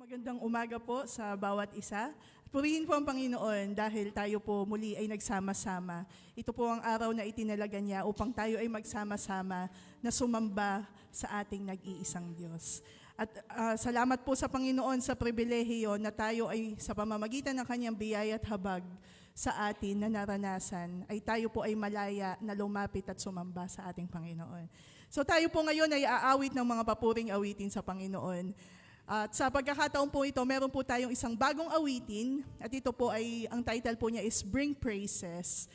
Magandang umaga po sa bawat isa. Purihin po ang Panginoon dahil tayo po muli ay nagsama-sama. Ito po ang araw na itinalaga niya upang tayo ay magsama-sama na sumamba sa ating nag-iisang Diyos. At salamat po sa Panginoon sa pribilehiyo na tayo ay sa pamamagitan ng kanyang biyaya at habag sa atin na naranasan, ay tayo po ay malaya na lumapit at sumamba sa ating Panginoon. So tayo po ngayon ay aawit ng mga papuring awitin sa Panginoon. At sa pagkakataon po ito, meron po tayong isang bagong awitin at ito po ay, ang title po niya is Bring Praises.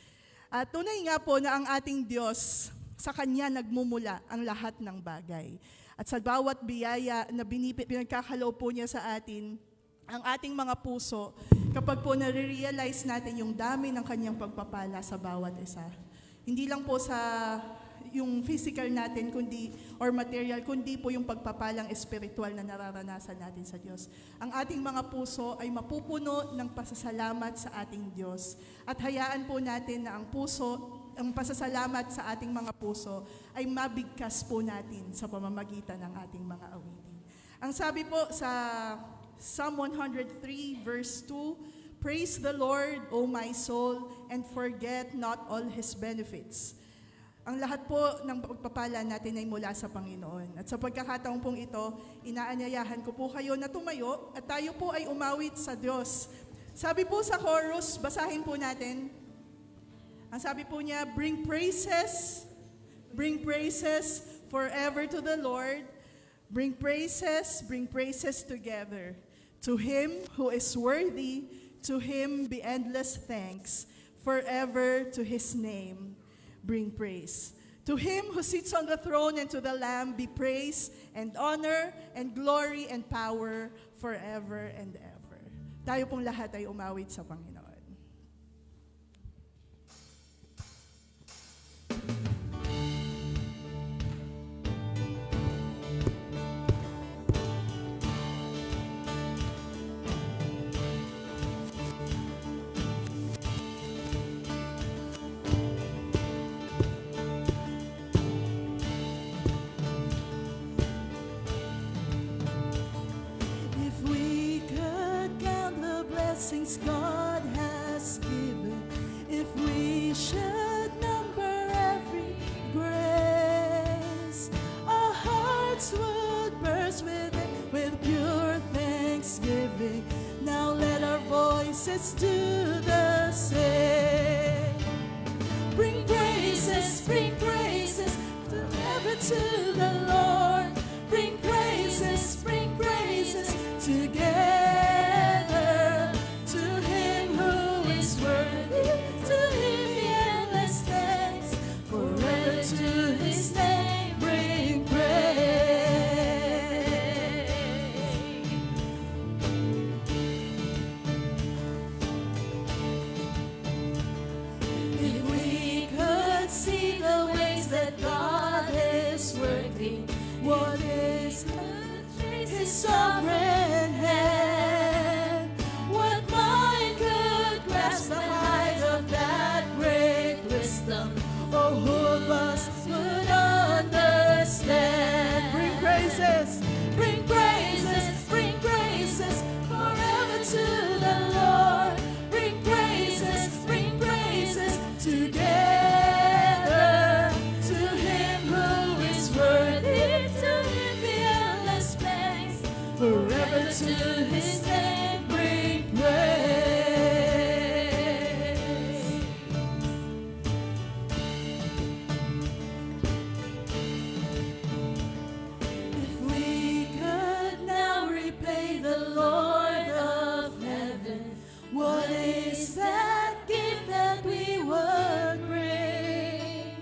At tunay nga po na ang ating Diyos, sa Kanya nagmumula ang lahat ng bagay. At sa bawat biyaya na pinagkakalaw po niya sa atin, ang ating mga puso, kapag po nare-realize natin yung dami ng Kanyang pagpapala sa bawat isa. Hindi lang po sa yung physical natin kundi or material kundi po yung pagpapalang espiritual na nararanasan natin sa Diyos. Ang ating mga puso ay mapupuno ng pasasalamat sa ating Diyos. At hayaan po natin na ang pasasalamat sa ating mga puso ay mabigkas po natin sa pamamagitan ng ating mga awitin. Ang sabi po sa Psalm 103 verse 2, Praise the Lord, O my soul, and forget not all His benefits. Ang lahat po ng pagpapala natin ay mula sa Panginoon. At sa pagkakataon pong ito, inaanyayahan ko po kayo na tumayo at tayo po ay umawit sa Diyos. Sabi po sa chorus, basahin po natin. Ang sabi po niya, bring praises forever to the Lord. Bring praises together. To Him who is worthy, to Him be endless thanks, forever to His name. Bring praise. To Him who sits on the throne and to the Lamb be praise and honor and glory and power forever and ever. Tayo pong lahat ay umawit sa Panginoon. God has given, if we should number every grace, our hearts would burst with pure thanksgiving. Now let our voices do the same. Bring praises forever to the Lord. Bring praises together. What is His sovereign hand? What mind could grasp the height of that great wisdom? Oh, who of us would understand? Bring praises forever to the Lord. Bring praises together to Him who is worthy. Forever to His name bring praise. If we could now repay the Lord of heaven, what is that gift that we would bring?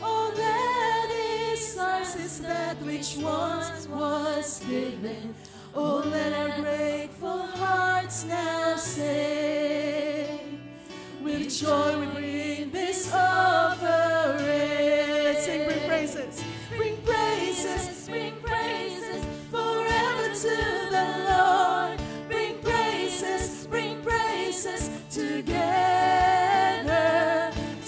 All that is ours is that which once was given. Oh, let our grateful hearts now sing. With joy we bring this offering. Sing, bring praises forever to the Lord. Bring praises together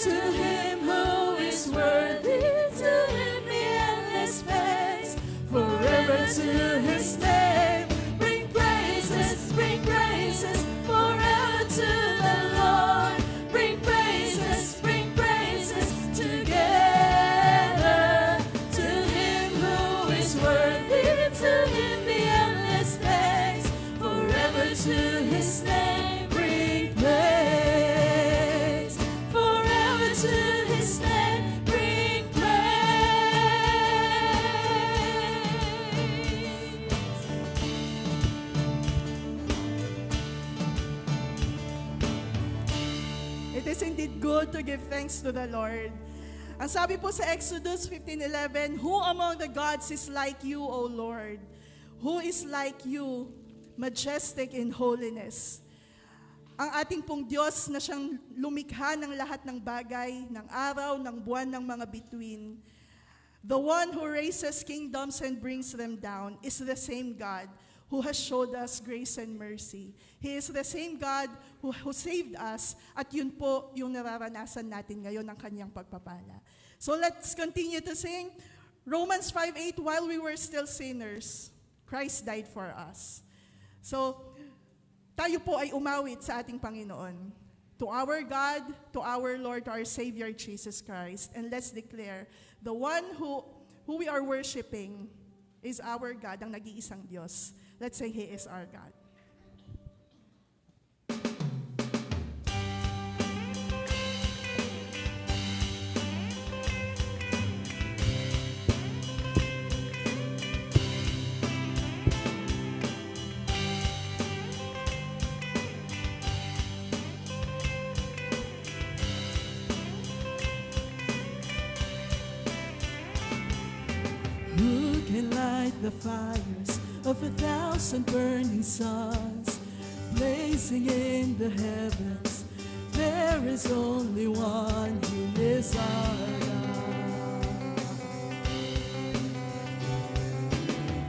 to Him who is worthy. To Him be endless praise, forever to His name. Bring praise to His name bring praise. Forever to His name bring praise. It is indeed good to give thanks to the Lord. Ang sabi po sa Exodus 15:11, "Who among the gods is like you, O Lord? Who is like you, majestic in holiness?" Ang ating pong Diyos na siyang lumikha ng lahat ng bagay, ng araw, ng buwan, ng mga bituin. The one who raises kingdoms and brings them down is the same God who has showed us grace and mercy. He is the same God who saved us, at yun po yung nararanasan natin ngayon ng kanyang pagpapala. So let's continue to sing Romans 5:8, "While we were still sinners, Christ died for us." So tayo po ay umawit sa ating Panginoon. To our God, to our Lord, to our Savior Jesus Christ. And let's declare, the one who we are worshiping is our God, ang nag-iisang Diyos. Let's say He is our God. Who can light the fires of 1,000 burning suns, blazing in the heavens? There is only one who is our God.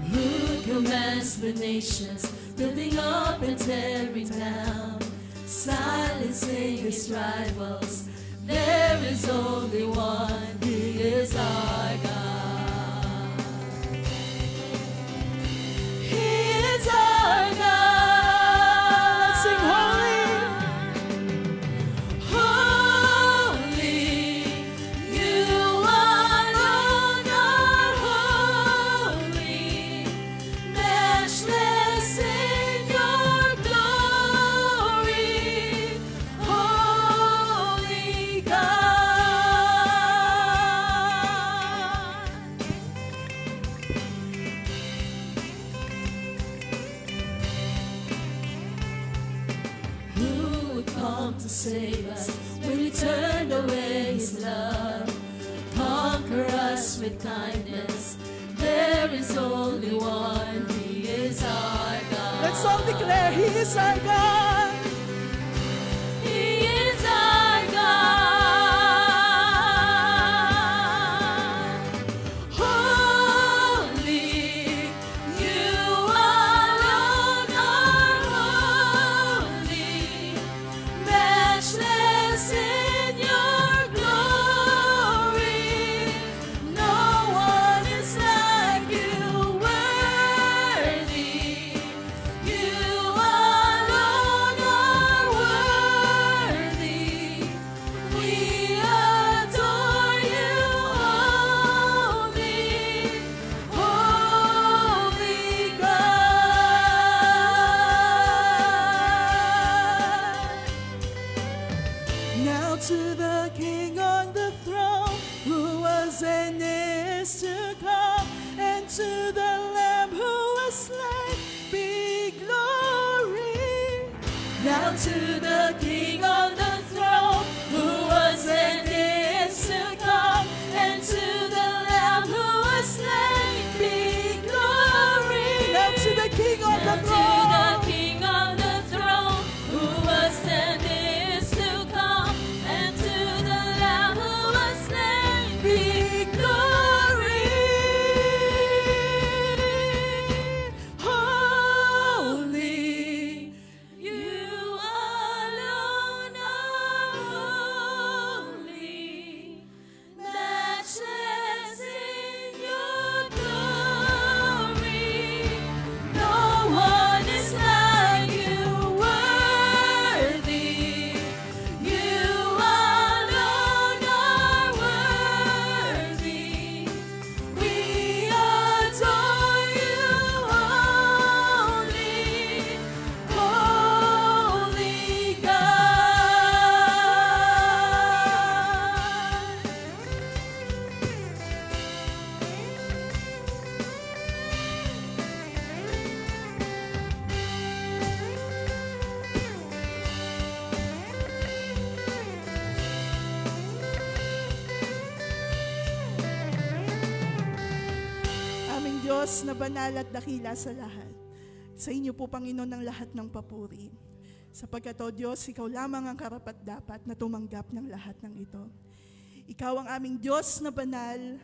Who commands the nations, building up and tearing down, silencing His rivals? There is only one, He is our God. Our God. Let's sing holy. Holy, you alone are holy, matchless in your glory, holy God. To save us when He turned away His love, conquer us with kindness. There is only one, He is our God. Let's all declare, He is our God. He is our God. Holy, you alone are holy, matchless in your glory. No one is like you, worthy. You alone are worthy. We adore you, holy God. Now to the King on the throne, who was and is to come, and to the Lamb who was slain, be glory. Now to the King on the throne, who was and is to come, and to the Lamb who was slain, be glory. Now to the King on the Now to throne. the King on the throne, who was and is to come, and to the Lamb who was slain, be glory. Holy, you alone Diyos na banal at dakila sa lahat, sa inyo po, Panginoon, ng lahat ng papuri. Sapagkat, O Diyos, Ikaw lamang ang karapat-dapat na tumanggap ng lahat ng ito. Ikaw ang aming Diyos na banal,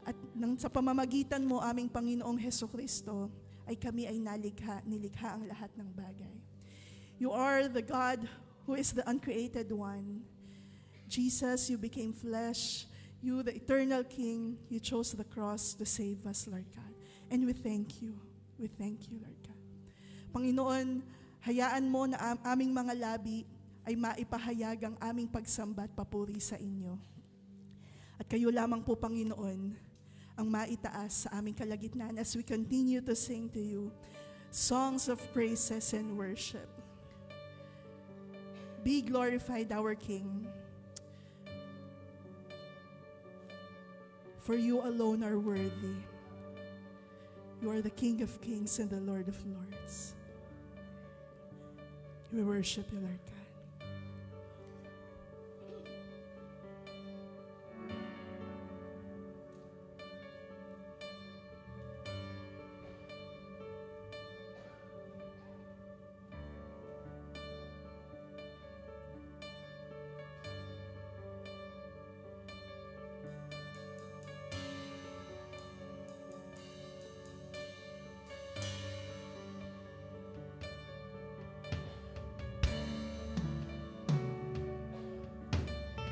at sa pamamagitan mo, aming Panginoong Hesukristo, ay kami ay nilikha ang lahat ng bagay. You are the God who is the uncreated one. Jesus, you became flesh. You, the eternal King, you chose the cross to save us, Lord God. And we thank you. We thank you, Lord God. Panginoon, hayaan mo na aming mga labi ay maipahayag ang aming pagsamba at papuri sa inyo. At kayo lamang po, Panginoon, ang maitaas sa aming kalagitnaan as we continue to sing to you songs of praises and worship. Be glorified, our King. For you alone are worthy. You are the King of kings and the Lord of lords. We worship you, Lord God.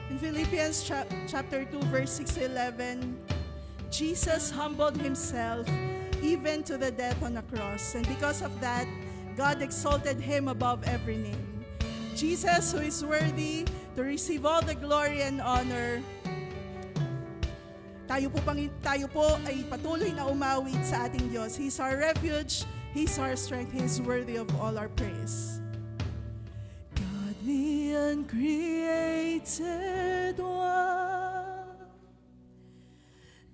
In Philippians chapter 2, verse 6-11, Jesus humbled himself even to the death on the cross. And because of that, God exalted him above every name. Jesus, who is worthy to receive all the glory and honor, tayo po ay patuloy na umawit sa ating Diyos. He's our refuge, He's our strength, He's worthy of all our praise. The uncreated one,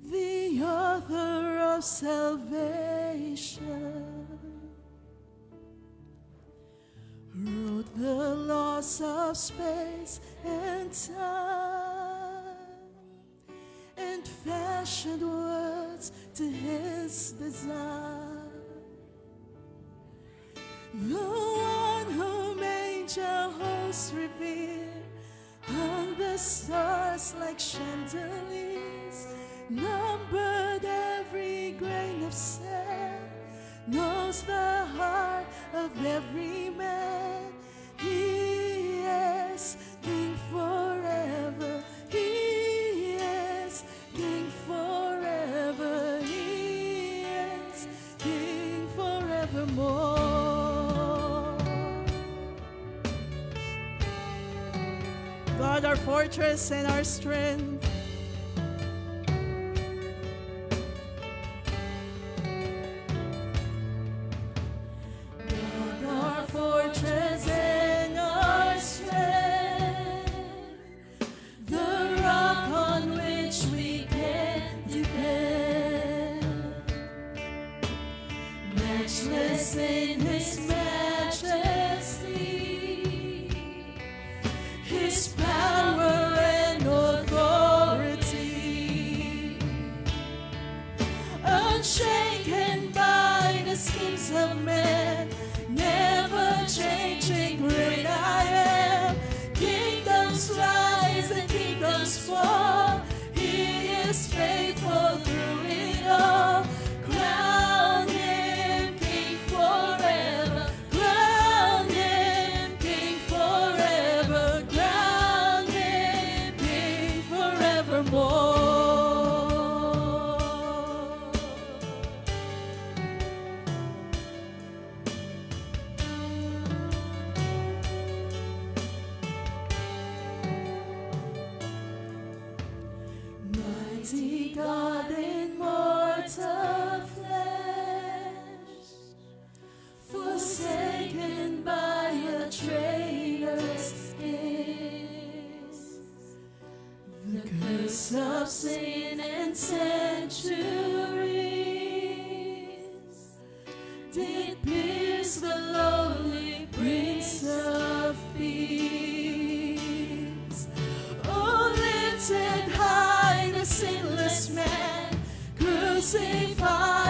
the author of salvation, wrote the laws of space and time, and fashioned words to his design. The one who made your host reveal, hung the stars like chandeliers, numbered every grain of sand, knows the heart of every man. He is King forever. He is King forever. He is King forevermore. God, our fortress and our strength, God, our fortress and our strength, the rock on which we can depend, matchless in His majesty, His power and authority, unshaken by the schemes of men, never changing, great I am. Kingdoms rise and kingdoms fall, He is faithful through it all. Crown Him King forever, crown Him King forever, crown Him King forevermore. Mighty God in mortal flesh, forsaken by a traitor's kiss, the curse of sin and centuries did pierce the lowly Prince of Peace. Oh, lifted high the sinless man, crucified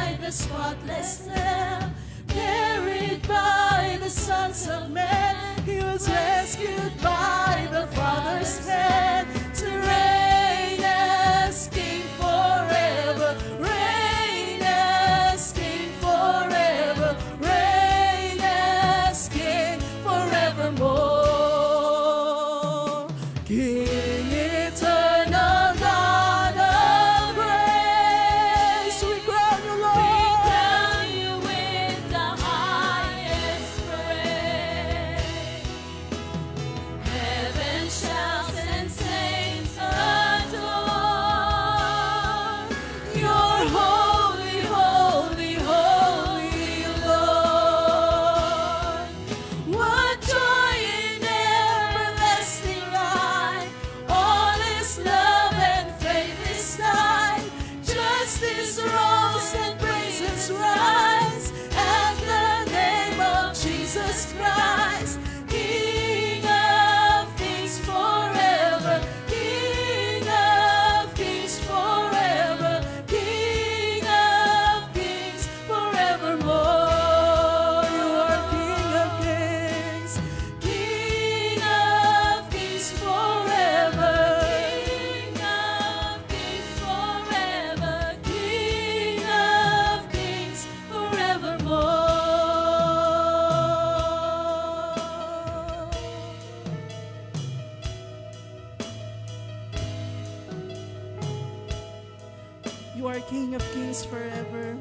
You are King of Kings forever.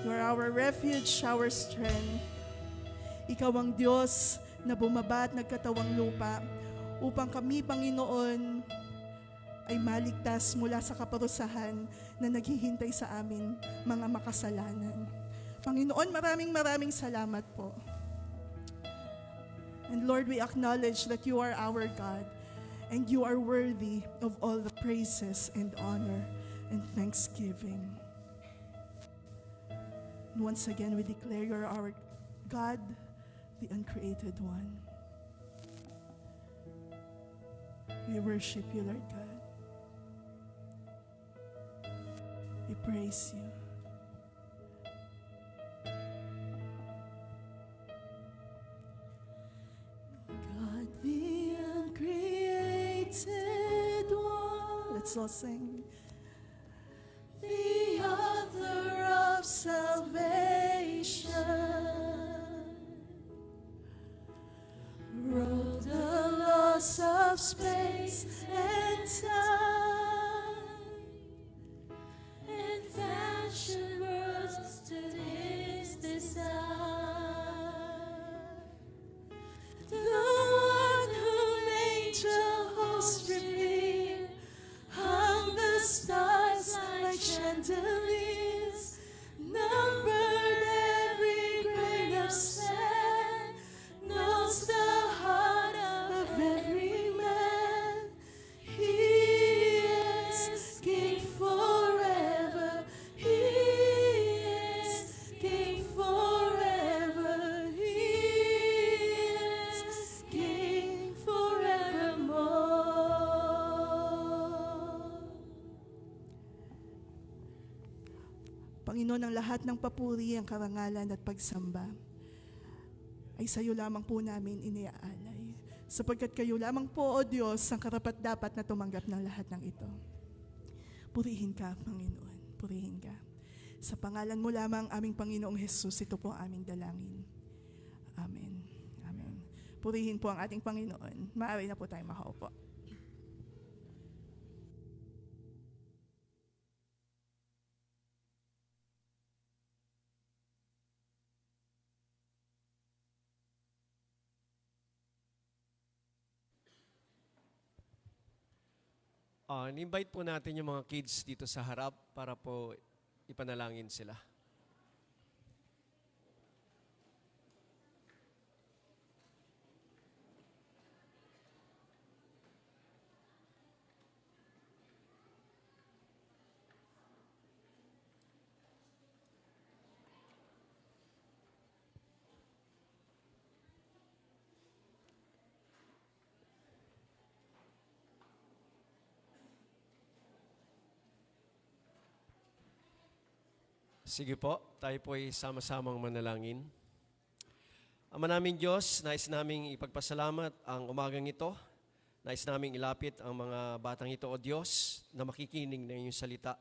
You are our refuge, our strength. Ikaw ang Diyos na bumaba at nagkatawang lupa upang kami, Panginoon, ay maligtas mula sa kaparusahan na naghihintay sa amin, mga makasalanan. Panginoon, maraming salamat po. And Lord, we acknowledge that you are our God and you are worthy of all the praises and honor and thanksgiving. And once again, we declare you are our God, the uncreated one. We worship you, Lord God. We praise you. God, the uncreated one, Let's all sing. the author of salvation, wrote the laws of space and time, and fashioned worlds to his desire. The one whom angel hosts revere, hung the stars like chandeliers, numbered every grain of sand, knows the heart of every man. He is King forever. He is King forever. He is King forevermore. Panginoon, ang lahat ng papuri, ang karangalan at pagsamba ay sa iyo lamang po namin iniaalay. Sapagkat kayo lamang po, O Diyos, ang karapat-dapat na tumanggap ng lahat ng ito. Purihin ka, Panginoon. Purihin ka. Sa pangalan mo lamang, aming Panginoong Jesus, ito po ang aming dalangin. Amen. Amen. Purihin po ang ating Panginoon. Maaari na po tayong makaupo. Invite po natin yung mga kids dito sa harap para po ipanalangin sila. Sige po, tayo po ay sama-samang manalangin. Ama namin Diyos, nais naming ipagpasalamat ang umagang ito. Nais naming ilapit ang mga batang ito, O Diyos, na makikinig ng iyong salita.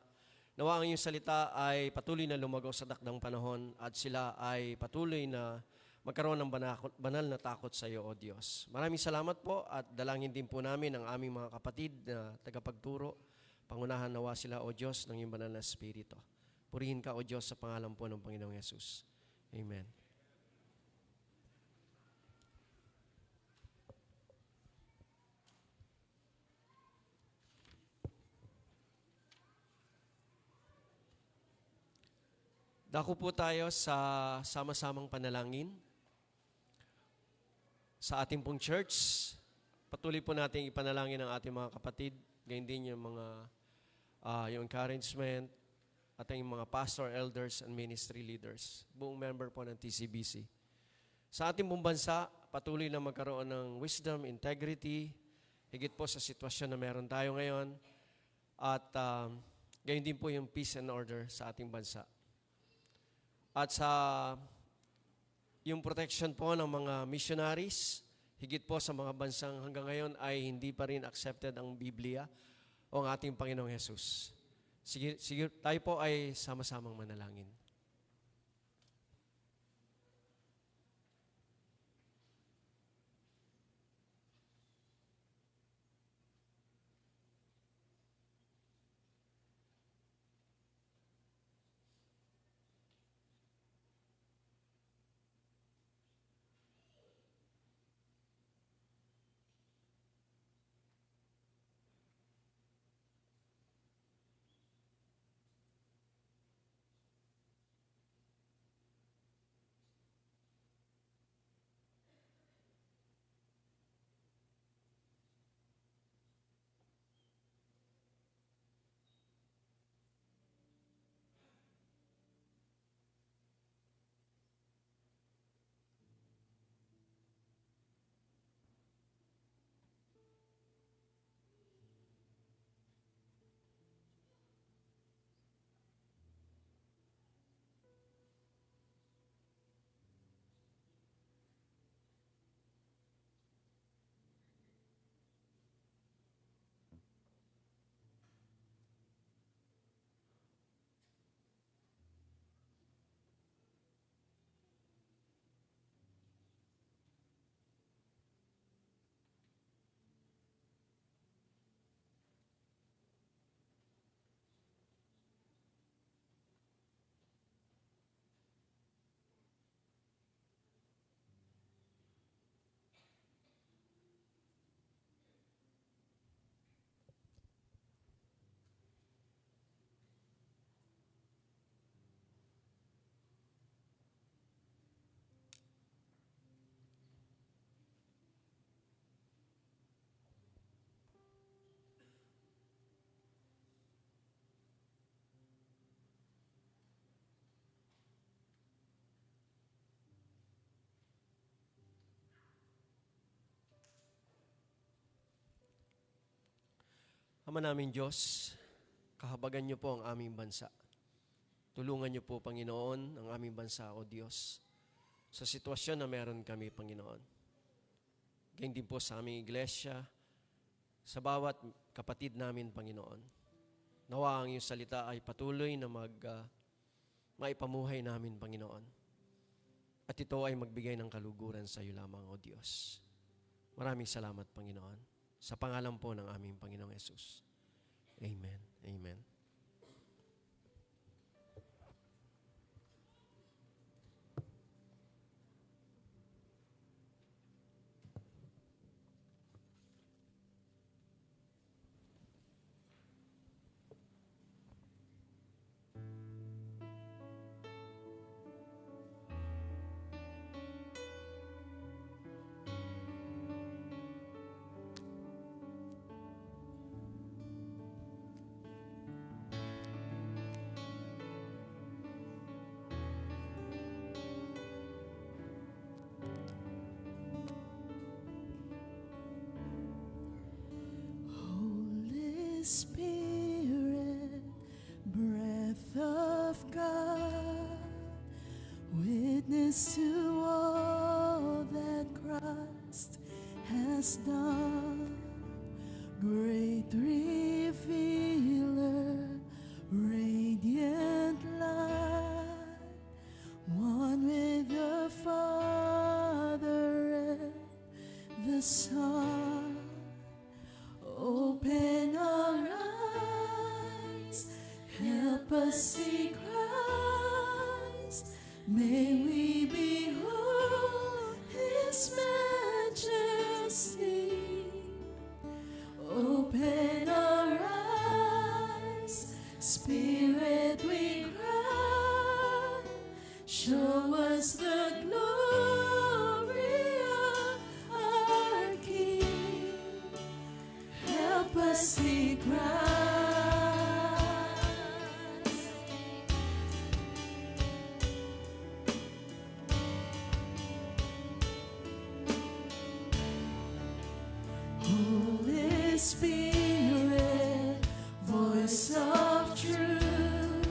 Nawa ang iyong salita ay patuloy na lumago sa dakdang panahon at sila ay patuloy na magkaroon ng banal na takot sa iyo, O Diyos. Maraming salamat po at dalangin din po namin ang aming mga kapatid na tagapagturo. Pangunahan nawa sila, O Diyos, ng iyong banal na Espiritu. Purihin ka, O Diyos, sa pangalan po ng Panginoong Yesus. Amen. Dako po tayo sa sama-samang panalangin. Sa ating pong church, patuloy po natin ipanalangin ang ating mga kapatid, gayon din yung mga yung encouragement, at ang mga pastor, elders, and ministry leaders, buong member po ng TCBC. Sa ating buong bansa, patuloy na magkaroon ng wisdom, integrity, higit po sa sitwasyon na meron tayo ngayon, at gayon din po yung peace and order sa ating bansa. At sa yung protection po ng mga missionaries, higit po sa mga bansang hanggang ngayon ay hindi pa rin accepted ang Biblia o ang ating Panginoong Yesus. Sige, tayo po ay sama-samang manalangin. Ama namin Diyos, kahabagan niyo po ang aming bansa. Tulungan niyo po, Panginoon, ang aming bansa, O Diyos, sa sitwasyon na meron kami, Panginoon. Ganyan din po sa aming iglesia, sa bawat kapatid namin, Panginoon. Nawa ang iyong salita ay patuloy na maipamuhay namin, Panginoon. At ito ay magbigay ng kaluguran sa iyo lamang, O Diyos. Maraming salamat, Panginoon. Sa pangalan po ng aming Panginoong Yesus. Amen. Amen. Holy Spirit, breath of God, witness to all that Christ has done, great revealer, radiant light, one with the Father and the Son. Open our eyes, help us see Christ. May we behold His majesty. Open our eyes, Spirit, we cry. Show us the glory of our King. Help us see Christ. Holy Spirit, voice of truth,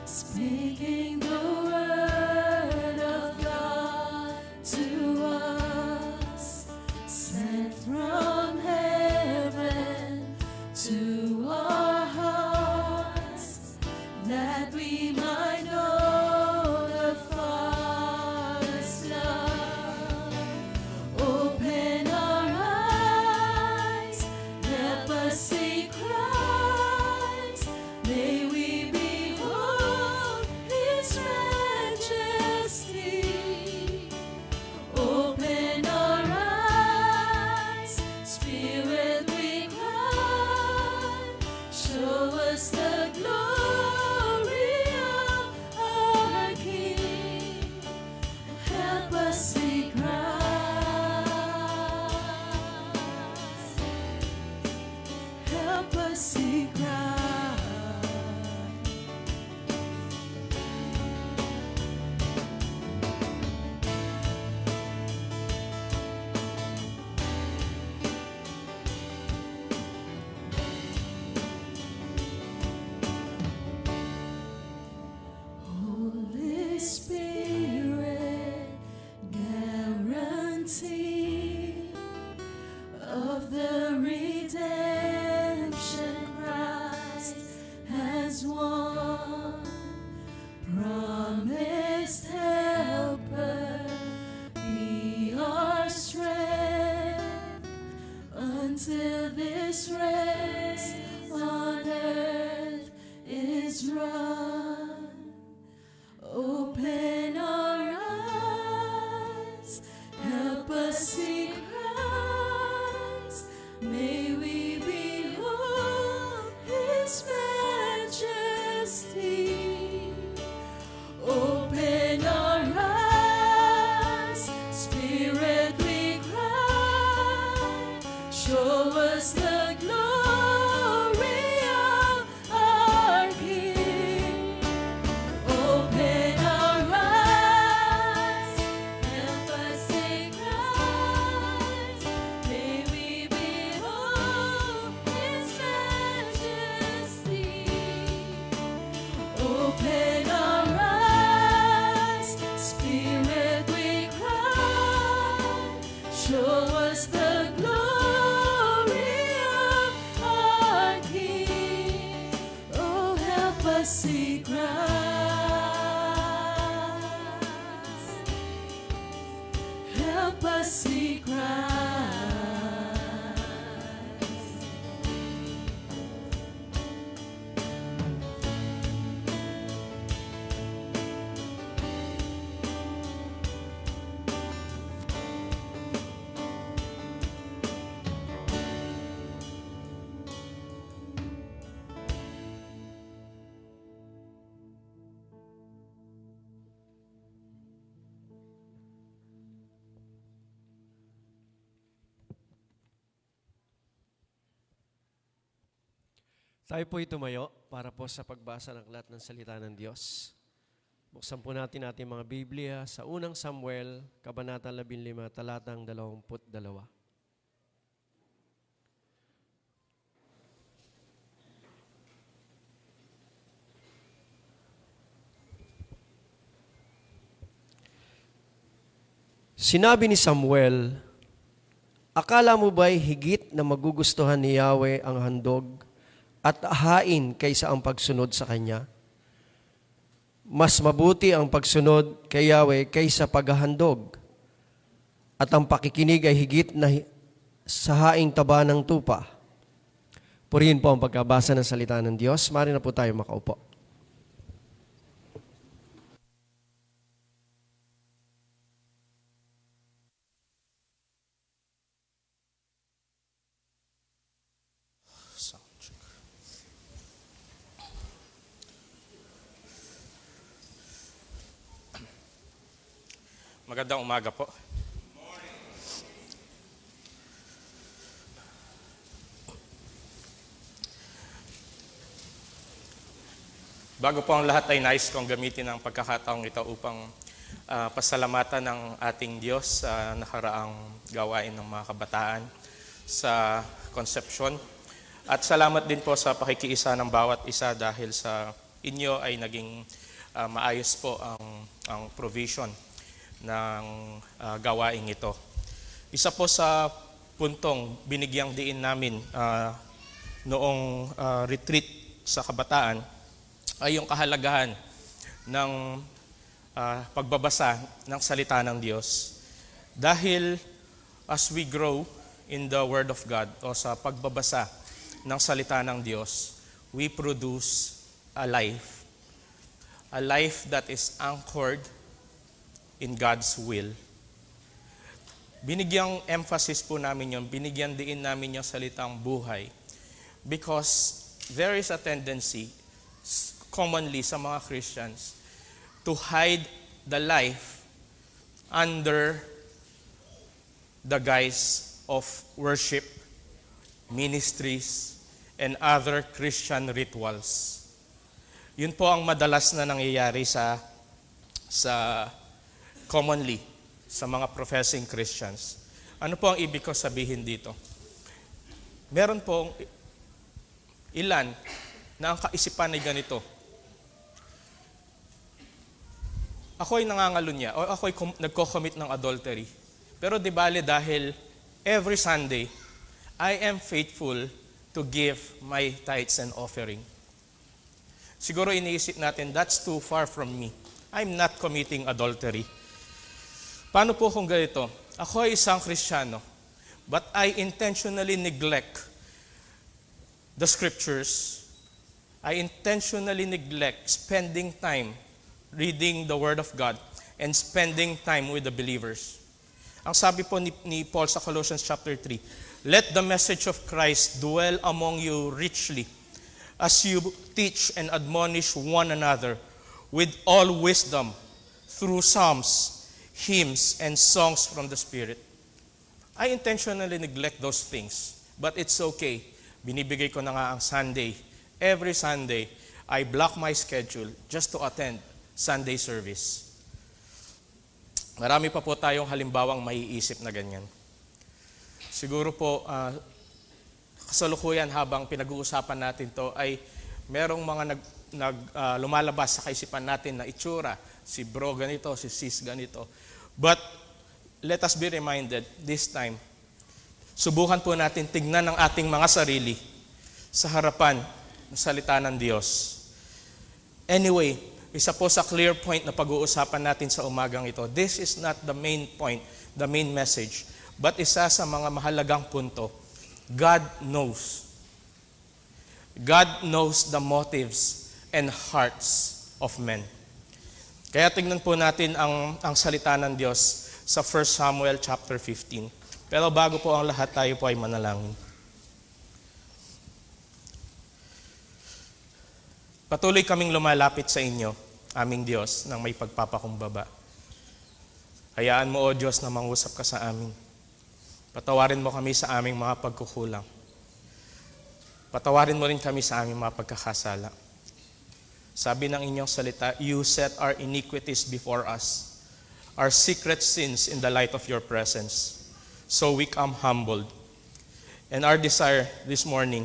speaking the word of God to us, sent from heaven to our hearts, that we might know the Father's love. Open our eyes, help us see Christ. May we behold His majesty. Open our eyes, Spirit, we cry. Show us the glory of our King. Help us see Christ. Help us see Christ. Holy Spirit, guarantee of the redemption Christ has won, promised helper, be our strength until this race on earth is run. Open our eyes, help us see Christ. May we behold His majesty. Open our eyes, Spirit, we cry. Show us the glory Show us the glory of our King. Oh, help us see Christ. Help us see Christ. Tayo po'y tumayo para po sa pagbasa ng aklat ng salita ng Diyos. Buksan po natin ating mga Biblia sa unang Samuel, Kabanata 15, talatang 22. Sinabi ni Samuel, akala mo ba'y higit na magugustuhan ni Yahweh ang handog at hain kaysa ang pagsunod sa Kanya? Mas mabuti ang pagsunod kay Yahweh kaysa paghahandog, at ang pakikinig ay higit na sa haing taba ng tupa. Purihin po ang pagkabasa ng salita ng Diyos. Mari na po tayo makaupo. Magandang umaga po. Bago po ang lahat ay nais kong gamitin ang pagkakataong ito upang pasalamatan ng ating Diyos sa nakaraang gawain ng mga kabataan sa Concepcion. At salamat din po sa pakikiisa ng bawat isa dahil sa inyo ay naging maayos po ang provision ng gawaing ito. Isa po sa puntong binigyang diin namin noong retreat sa kabataan ay yung kahalagahan ng pagbabasa ng salita ng Diyos. Dahil as we grow in the Word of God o sa pagbabasa ng salita ng Diyos, we produce a life that is anchored in God's will. Binigyang emphasis po namin yun, binigyan diin namin yung salitang buhay because there is a tendency commonly sa mga Christians to hide the life under the guise of worship, ministries, and other Christian rituals. Yun po ang madalas na nangyayari sa commonly sa mga professing Christians. Ano po ang ibig ko sabihin dito? Meron pong ilan na ang kaisipan ay ganito. Ako ay nangangalunya o ako ay nagko-commit ng adultery. Pero di bale dahil every Sunday, I am faithful to give my tithes and offering. Siguro iniisip natin, that's too far from me. I'm not committing adultery. Paano po kung ganito? Ako ay isang Kristiyano, but I intentionally neglect the scriptures. I intentionally neglect spending time reading the Word of God and spending time with the believers. Ang sabi po ni Paul sa Colossians chapter 3, let the message of Christ dwell among you richly, as you teach and admonish one another with all wisdom through psalms, hymns, and songs from the Spirit. I intentionally neglect those things, but it's okay. Binibigay ko na nga ang Sunday. Every Sunday, I block my schedule just to attend Sunday service. Marami pa po tayong halimbawang maiisip na ganyan. Siguro po, kasalukuyan habang pinag-uusapan natin to ay merong mga lumalabas sa kaisipan natin na itsura. Si bro ganito, si sis ganito. But let us be reminded this time, subukan po natin tignan ang ating mga sarili sa harapan ng salita ng Diyos. Anyway, isa po sa clear point na pag-uusapan natin sa umagang ito. This is not the main point, the main message, but isa sa mga mahalagang punto. God knows. God knows the motives and hearts of men. Kaya tingnan po natin ang salita ng Diyos sa 1 Samuel chapter 15. Pero bago po ang lahat, tayo po ay manalangin. Patuloy kaming lumalapit sa inyo, aming Diyos, ng may pagpapakumbaba. Hayaan mo, O Diyos, na mangusap ka sa amin. Patawarin mo kami sa aming mga pagkukulang. Patawarin mo rin kami sa aming mga pagkakasala. Sabi ng inyong salita, you set our iniquities before us, our secret sins in the light of your presence. So we come humbled. And our desire this morning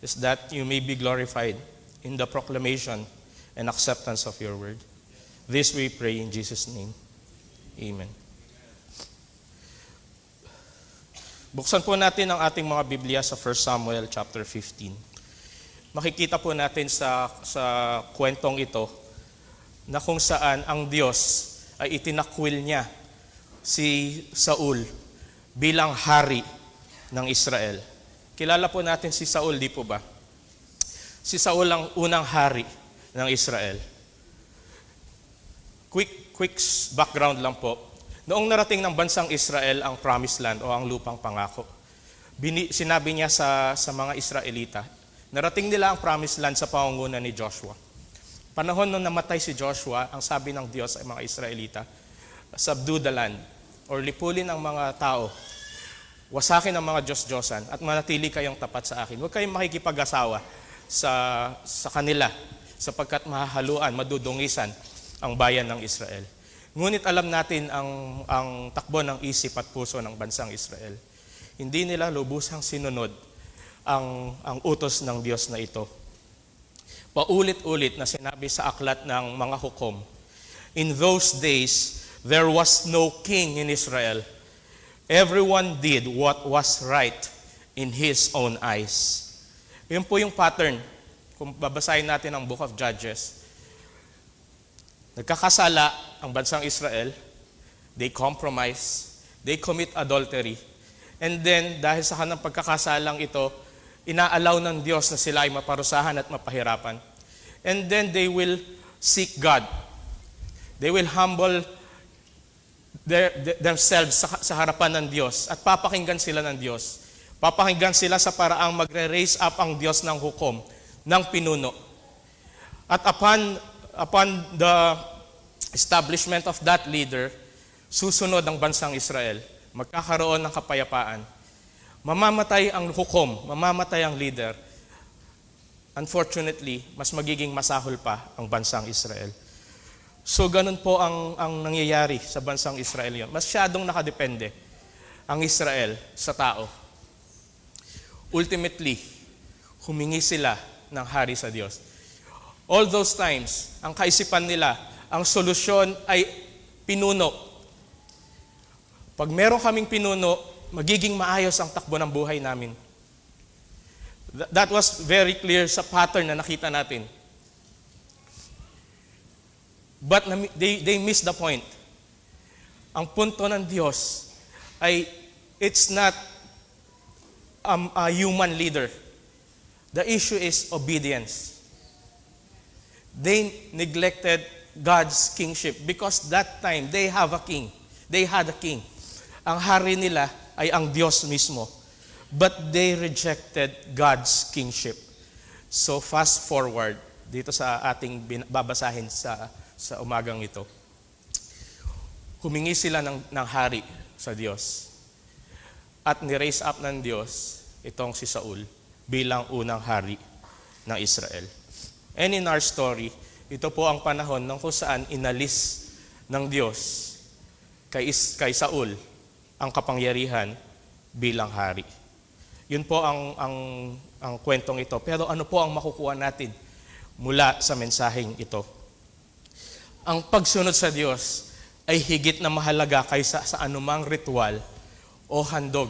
is that you may be glorified in the proclamation and acceptance of your word. This we pray in Jesus' name. Amen. Buksan po natin ang ating mga Biblia sa 1 Samuel chapter 15. Makikita po natin sa kwentong ito na kung saan ang Diyos ay itinakwil niya si Saul bilang hari ng Israel. Kilala po natin si Saul, di po ba? Si Saul ang unang hari ng Israel. Quick background lang po. Noong narating ng bansang Israel ang promised land o ang lupang pangako, sinabi niya sa mga Israelita, narating nila ang promised land sa pangunguna ni Joshua. Panahon nung namatay si Joshua, ang sabi ng Diyos ay mga Israelita, subdue the land, or lipulin ang mga tao, wasakin ang mga Diyos-Diyosan, at manatili kayong tapat sa akin. Huwag kayong makikipag-asawa sa kanila, sapagkat mahahaluan, madudungisan ang bayan ng Israel. Ngunit alam natin ang takbo ng isip at puso ng bansang Israel. Hindi nila lubusang sinunod ang utos ng Diyos na ito. Paulit-ulit na sinabi sa aklat ng mga hukom, in those days, there was no king in Israel. Everyone did what was right in his own eyes. Yun po yung pattern. Kung babasahin natin ang Book of Judges, nagkakasala ang bansang Israel, they compromise, they commit adultery, and then dahil sa kanang pagkakasalang ito, inaalaw ng Diyos na sila ay maparusahan at mapahirapan. And then they will seek God. They will humble themselves sa harapan ng Diyos at papakinggan sila ng Diyos. Papakinggan sila sa paraang magre-raise up ang Diyos ng hukom, ng pinuno. At upon the establishment of that leader, susunod ang bansang Israel. Magkakaroon ng kapayapaan. Mamamatay ang hukom, mamamatay ang leader. Unfortunately, mas magiging masahol pa ang bansang Israel. So ganun po ang nangyayari sa bansang Israel yun. Masyadong nakadepende ang Israel sa tao. Ultimately, humingi sila ng hari sa Diyos. All those times, ang kaisipan nila, ang solusyon ay pinuno. Pag meron kaming pinuno, magiging maayos ang takbo ng buhay namin. That was very clear sa pattern na nakita natin. But they missed the point. Ang punto ng Diyos ay it's not a human leader. The issue is obedience. They neglected God's kingship because that time they have a king. They had a king. Ang hari nila ay ang Diyos mismo. But they rejected God's kingship. So fast forward dito sa ating babasahin sa umagang ito. Humingi sila ng hari sa Diyos. At ni-raise up ng Diyos itong si Saul bilang unang hari ng Israel. And in our story, ito po ang panahon ng kung saan inalis ng Diyos kay Saul ang kapangyarihan bilang hari. Yun po ang kwentong ito. Pero ano po ang makukuha natin mula sa mensaheng ito? Ang pagsunod sa Diyos ay higit na mahalaga kaysa sa anumang ritual o handog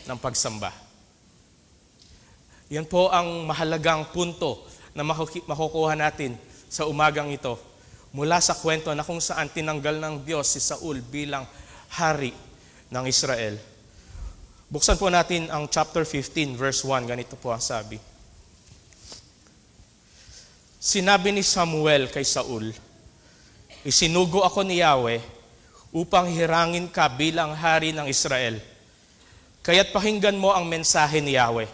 ng pagsamba. Yan po ang mahalagang punto na makukuha natin sa umagang ito mula sa kwento na kung saan tinanggal ng Diyos si Saul bilang hari ng Israel. Buksan po natin ang chapter 15, verse 1. Ganito po ang sabi. Sinabi ni Samuel kay Saul, isinugo ako ni Yahweh upang hirangin ka bilang hari ng Israel. Kaya't pakinggan mo ang mensahe ni Yahweh.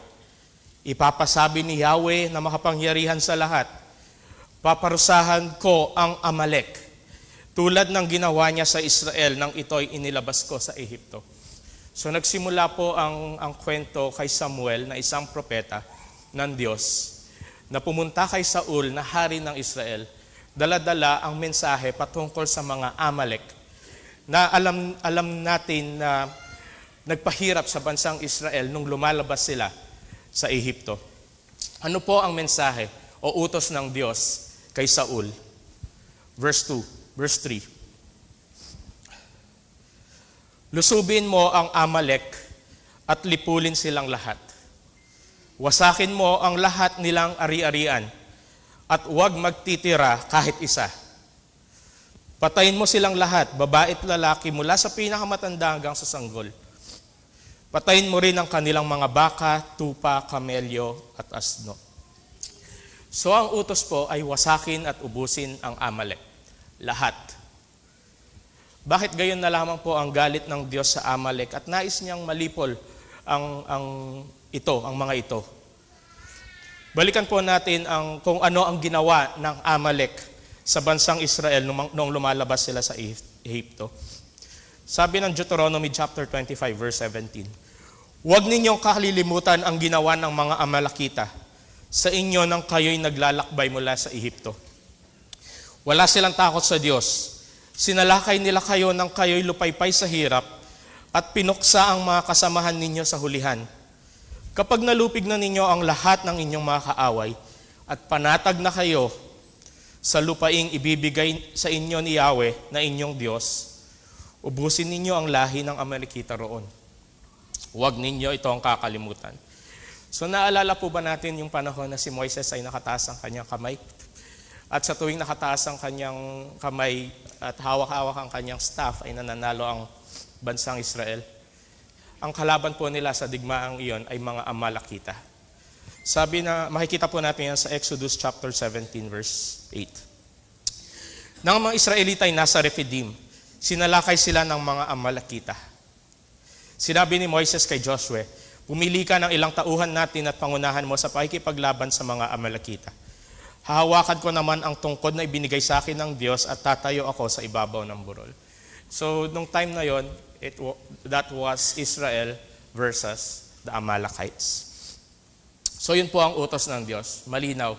Ipapasabi ni Yahweh na makapangyarihan sa lahat, paparusahan ko ang Amalek, tulad ng ginawa niya sa Israel nang ito'y inilabas ko sa Ehipto. So nagsimula po ang kwento kay Samuel na isang propeta ng Diyos na pumunta kay Saul na hari ng Israel, dala-dala ang mensahe patungkol sa mga Amalek na alam natin na nagpahirap sa bansang Israel nung lumalabas sila sa Ehipto. Ano po ang mensahe o utos ng Diyos kay Saul? Verse 3. Lusubin mo ang Amalek at lipulin silang lahat. Wasakin mo ang lahat nilang ari-arian at huwag magtitira kahit isa. Patayin mo silang lahat, babae at lalaki, mula sa pinakamatanda hanggang sa sanggol. Patayin mo rin ang kanilang mga baka, tupa, kamelyo at asno. So ang utos po ay wasakin at ubusin ang Amalek. Lahat. Bakit gayon na lamang po ang galit ng Diyos sa Amalek at nais niyang malipol ang mga ito? Balikan po natin kung ano ang ginawa ng Amalek sa bansang Israel nung lumalabas sila sa Ehipto. Sabi ng Deuteronomy chapter 25 verse 17, huwag ninyong kalilimutan ang ginawa ng mga Amalekita sa inyo nang kayo'y naglalakbay mula sa Ehipto. Wala silang takot sa Diyos. Sinalakay nila kayo nang kayo'y lupaypay sa hirap at pinuksa ang mga kasamahan ninyo sa hulihan. Kapag nalupig na ninyo ang lahat ng inyong mga kaaway at panatag na kayo sa lupaing ibibigay sa inyo ni Yahweh na inyong Diyos, ubusin ninyo ang lahi ng Amalekita roon. Huwag ninyo itong kakalimutan. So naalala po ba natin yung panahon na si Moises ay nakataas ang kanyang kamay? At sa tuwing nakataas ang kanyang kamay at hawak-hawak ang kanyang staff ay nananalo ang bansang Israel. Ang kalaban po nila sa digmaang iyon ay mga Amalekita. Sabi na, makikita po natin yan sa Exodus chapter 17 verse 8. Nang mga Israelita ay nasa Rephidim, sinalakay sila ng mga Amalekita. Sinabi ni Moises kay Joshua, pumili ka ng ilang tauhan natin at pangunahan mo sa pakikipaglaban sa mga Amalekita. Hahawakan ko naman ang tungkod na ibinigay sa akin ng Diyos at tatayo ako sa ibabaw ng burol. So, nung time na yon, that was Israel versus the Amalekites. So, yun po ang utos ng Diyos. Malinaw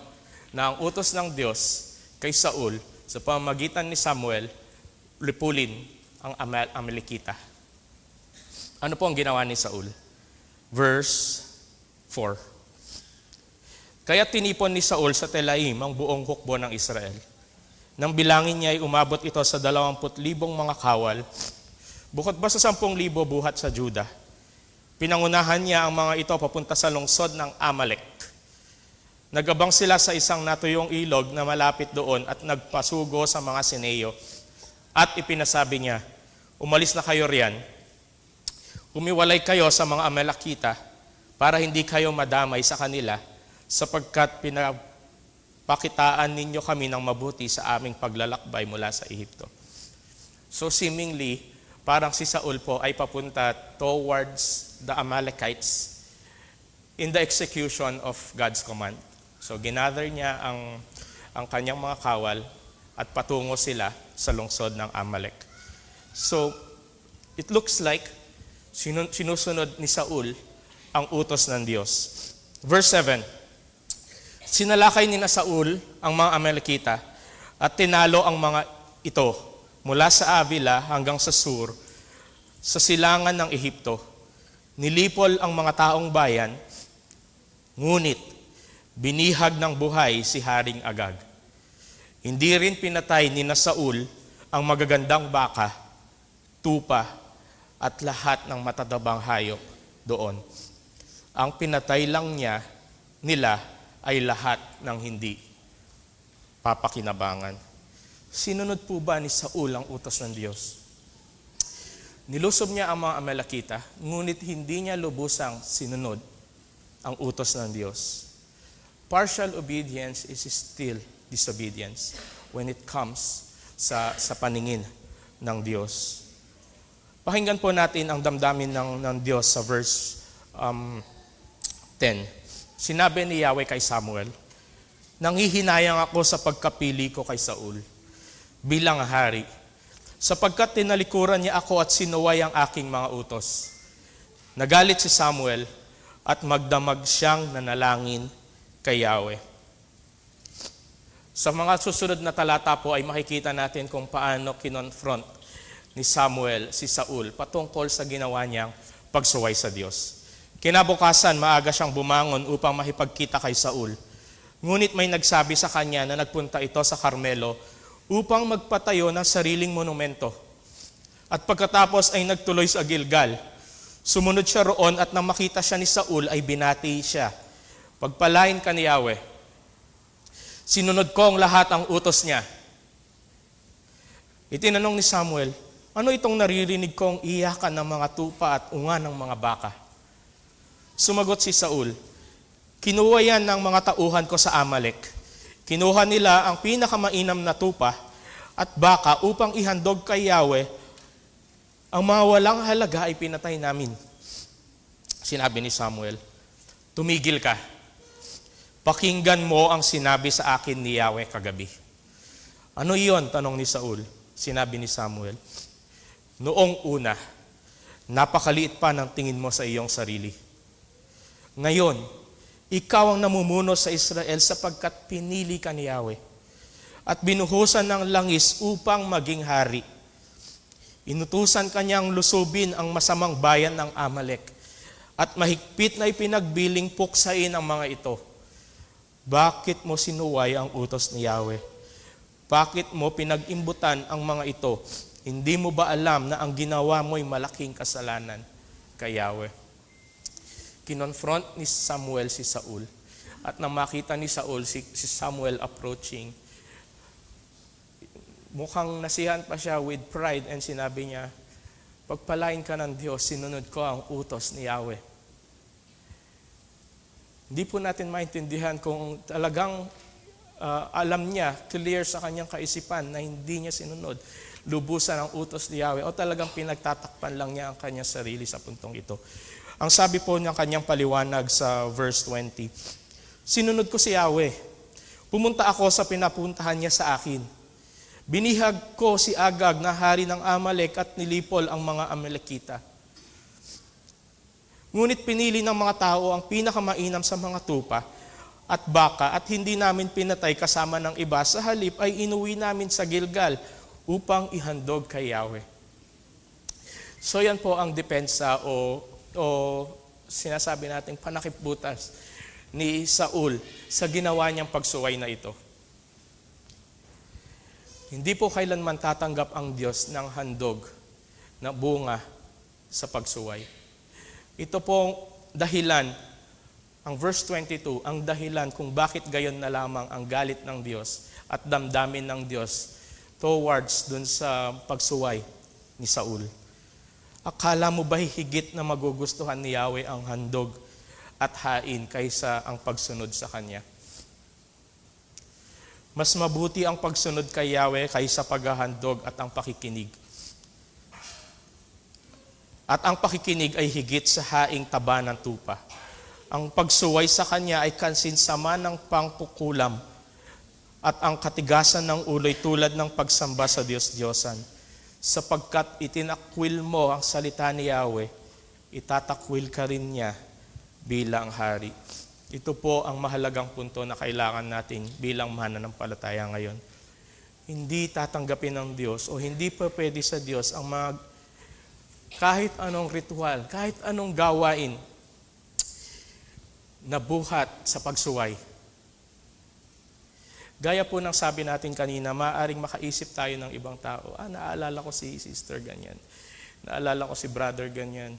na ang utos ng Diyos kay Saul sa pamamagitan ni Samuel, lipulin ang Amalekita. Ano po ang ginawa ni Saul? Verse 4. Kaya tinipon ni Saul sa Telaim ang buong hukbo ng Israel. Nang bilangin niya ay umabot ito sa 20,000 mga kawal, bukod ba sa 10,000 buhat sa Juda. Pinangunahan niya ang mga ito papunta sa lungsod ng Amalek. Nagabang sila sa isang natuyong ilog na malapit doon at nagpasugo sa mga Sineyo. At ipinasabi niya, umalis na kayo riyan. Umiwalay kayo sa mga Amalekita para hindi kayo madamay sa kanila sapagkat pinapakitaan ninyo kami ng mabuti sa aming paglalakbay mula sa Ehipto. So seemingly, parang si Saul po ay papunta towards the Amalekites in the execution of God's command. So ginather niya ang kanyang mga kawal at patungo sila sa lungsod ng Amalek. So it looks like sinusunod ni Saul ang utos ng Diyos. Verse 7, sinalakay ni na Saul ang mga Amalekita at tinalo ang mga ito mula sa Avila hanggang sa Sur, sa silangan ng Ehipto. Nilipol ang mga taong bayan, ngunit binihag ng buhay si Haring Agag. Hindi rin pinatay ni na Saul ang magagandang baka, tupa, at lahat ng matadabang hayop doon. Ang pinatay lang nila ay lahat ng hindi papakinabangan. Sinunod po ba ni Saul ang utos ng Diyos? Nilusob niya ang mga Amalekita, ngunit hindi niya lubusang sinunod ang utos ng Diyos. Partial obedience is still disobedience when it comes sa paningin ng Diyos. Pakinggan po natin ang damdamin ng Diyos sa verse 10. Sinabi ni Yahweh kay Samuel, "Nanghihinayang ako sa pagkapili ko kay Saul bilang hari, sapagkat tinalikuran niya ako at sinuway ang aking mga utos." Nagalit si Samuel at magdamag siyang nanalangin kay Yahweh. Sa mga susunod na talata po ay makikita natin kung paano kinonfront ni Samuel si Saul patungkol sa ginawa niyang pagsuway sa Diyos. Kinabukasan, maaga siyang bumangon upang makipagkita kay Saul. Ngunit may nagsabi sa kanya na nagpunta ito sa Carmelo upang magpatayo ng sariling monumento. At pagkatapos ay nagtuloy sa Gilgal. Sumunod siya roon at nang makita siya ni Saul ay binati siya. "Pagpalain ka ni Yahweh. Sinunod ko ang lahat ang utos niya." Itinanong ni Samuel, "Ano itong naririnig kong iyakan ng mga tupa at unga ng mga baka?" Sumagot si Saul, "Kinuha yan ng mga tauhan ko sa Amalek. Kinuha nila ang pinakamainam na tupa at baka upang ihandog kay Yahweh. Ang mga walang halaga ay pinatay namin." Sinabi ni Samuel, "Tumigil ka. Pakinggan mo ang sinabi sa akin ni Yahweh kagabi." "Ano iyon?" tanong ni Saul. Sinabi ni Samuel, "Noong una, napakaliit pa ng tingin mo sa iyong sarili. Ngayon, ikaw ang namumuno sa Israel sapagkat pinili ka ni Yahweh at binuhusan ng langis upang maging hari. Inutusan kanyang lusubin ang masamang bayan ng Amalek at mahigpit na ipinagbiling puksain ang mga ito. Bakit mo sinuway ang utos ni Yahweh? Bakit mo pinag-imbutan ang mga ito? Hindi mo ba alam na ang ginawa mo'y malaking kasalanan kay Yahweh?" Kinonfront ni Samuel si Saul. At nang makita ni Saul si Samuel approaching, mukhang nasiyahan pa siya with pride and sinabi niya, "Pagpalain ka ng Diyos, sinunod ko ang utos ni Yahweh." Hindi po natin maintindihan kung talagang alam niya, clear sa kanyang kaisipan na hindi niya sinunod lubusan ang utos ni Yahweh o talagang pinagtatakpan lang niya ang kanyang sarili sa puntong ito. Ang sabi po ng kanyang paliwanag sa verse 20, "Sinunod ko si Yahweh. Pumunta ako sa pinapuntahan niya sa akin. Binihag ko si Agag na hari ng Amalek at nilipol ang mga Amalekita. Ngunit pinili ng mga tao ang pinakamainam sa mga tupa at baka at hindi namin pinatay kasama ng iba. Sa halip ay inuwi namin sa Gilgal upang ihandog kay Yahweh." So yan po ang depensa o sinasabi nating panakipbutas ni Saul sa ginawa niyang pagsuway na ito. Hindi po kailanman tatanggap ang Diyos ng handog na bunga sa pagsuway. Ito pong dahilan, ang verse 22, ang dahilan kung bakit gayon na lamang ang galit ng Diyos at damdamin ng Diyos towards dun sa pagsuway ni Saul. Akala mo ba higit na magugustuhan ni Yahweh ang handog at hain kaysa ang pagsunod sa Kanya? Mas mabuti ang pagsunod kay Yahweh kaysa paghahandog at ang pakikinig. At ang pakikinig ay higit sa haing taba ng tupa. Ang pagsuway sa Kanya ay kansinsama ng pangkukulam at ang katigasan ng ulo'y tulad ng pagsamba sa Diyos-Diyosan. Sapagkat itinakwil mo ang salita ni Yahweh, itatakwil ka rin niya bilang hari. Ito po ang mahalagang punto na kailangan natin bilang mananampalataya ngayon. Hindi tatanggapin ng Diyos o hindi pa pwede sa Diyos ang kahit anong ritual, kahit anong gawain na buhat sa pagsuway. Gaya po ng sabi natin kanina, maaaring makaisip tayo ng ibang tao, naalala ko si sister ganyan, naalala ko si brother ganyan.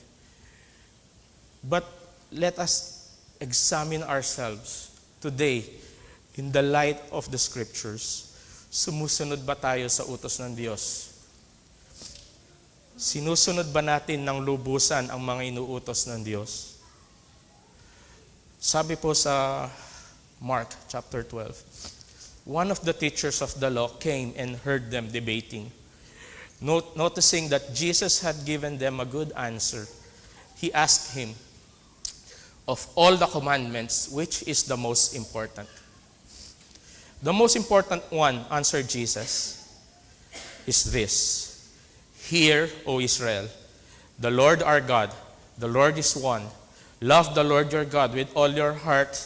But let us examine ourselves today in the light of the scriptures. Sumusunod ba tayo sa utos ng Diyos? Sinusunod ba natin ng lubusan ang mga inuutos ng Diyos? Sabi po sa Mark chapter 12, one of the teachers of the law came and heard them debating. Noticing that Jesus had given them a good answer, he asked him, of all the commandments, which is the most important? The most important one, answered Jesus, is this: Hear, O Israel, the Lord our God, the Lord is one. Love the Lord your God with all your heart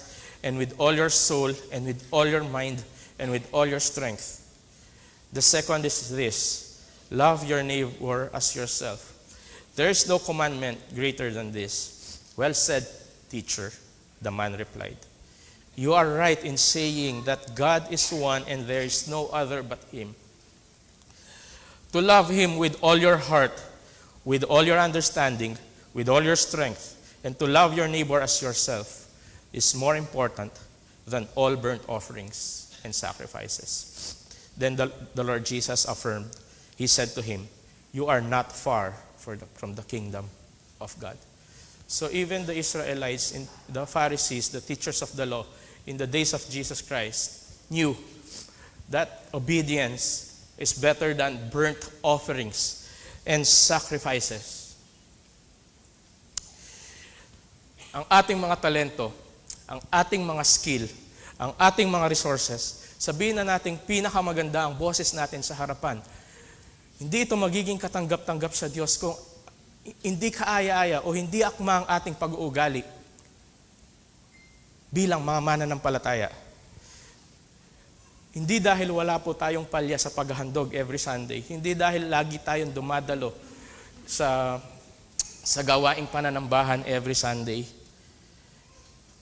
and with all your soul and with all your mind and with all your strength. The second is this: love your neighbor as yourself. There is no commandment greater than this. Well said, teacher, the man replied. You are right in saying that God is one and there is no other but Him. To love Him with all your heart, with all your understanding, with all your strength, and to love your neighbor as yourself is more important than all burnt offerings and sacrifices. Then the Lord Jesus affirmed, He said to him, you are not far from the kingdom of God. So even the Israelites, the Pharisees, the teachers of the law, in the days of Jesus Christ, knew that obedience is better than burnt offerings and sacrifices. Ang ating mga talento, ang ating mga skill, ang ating mga resources, sabihin na nating pinakamaganda ang boses natin sa harapan. Hindi ito magiging katanggap-tanggap sa Diyos kung hindi kaaya-aya o hindi akma ang ating pag-uugali bilang mga mananampalataya. Hindi dahil wala po tayong palya sa paghahandog every Sunday, hindi dahil lagi tayong dumadalo sa gawaing pananambahan every Sunday,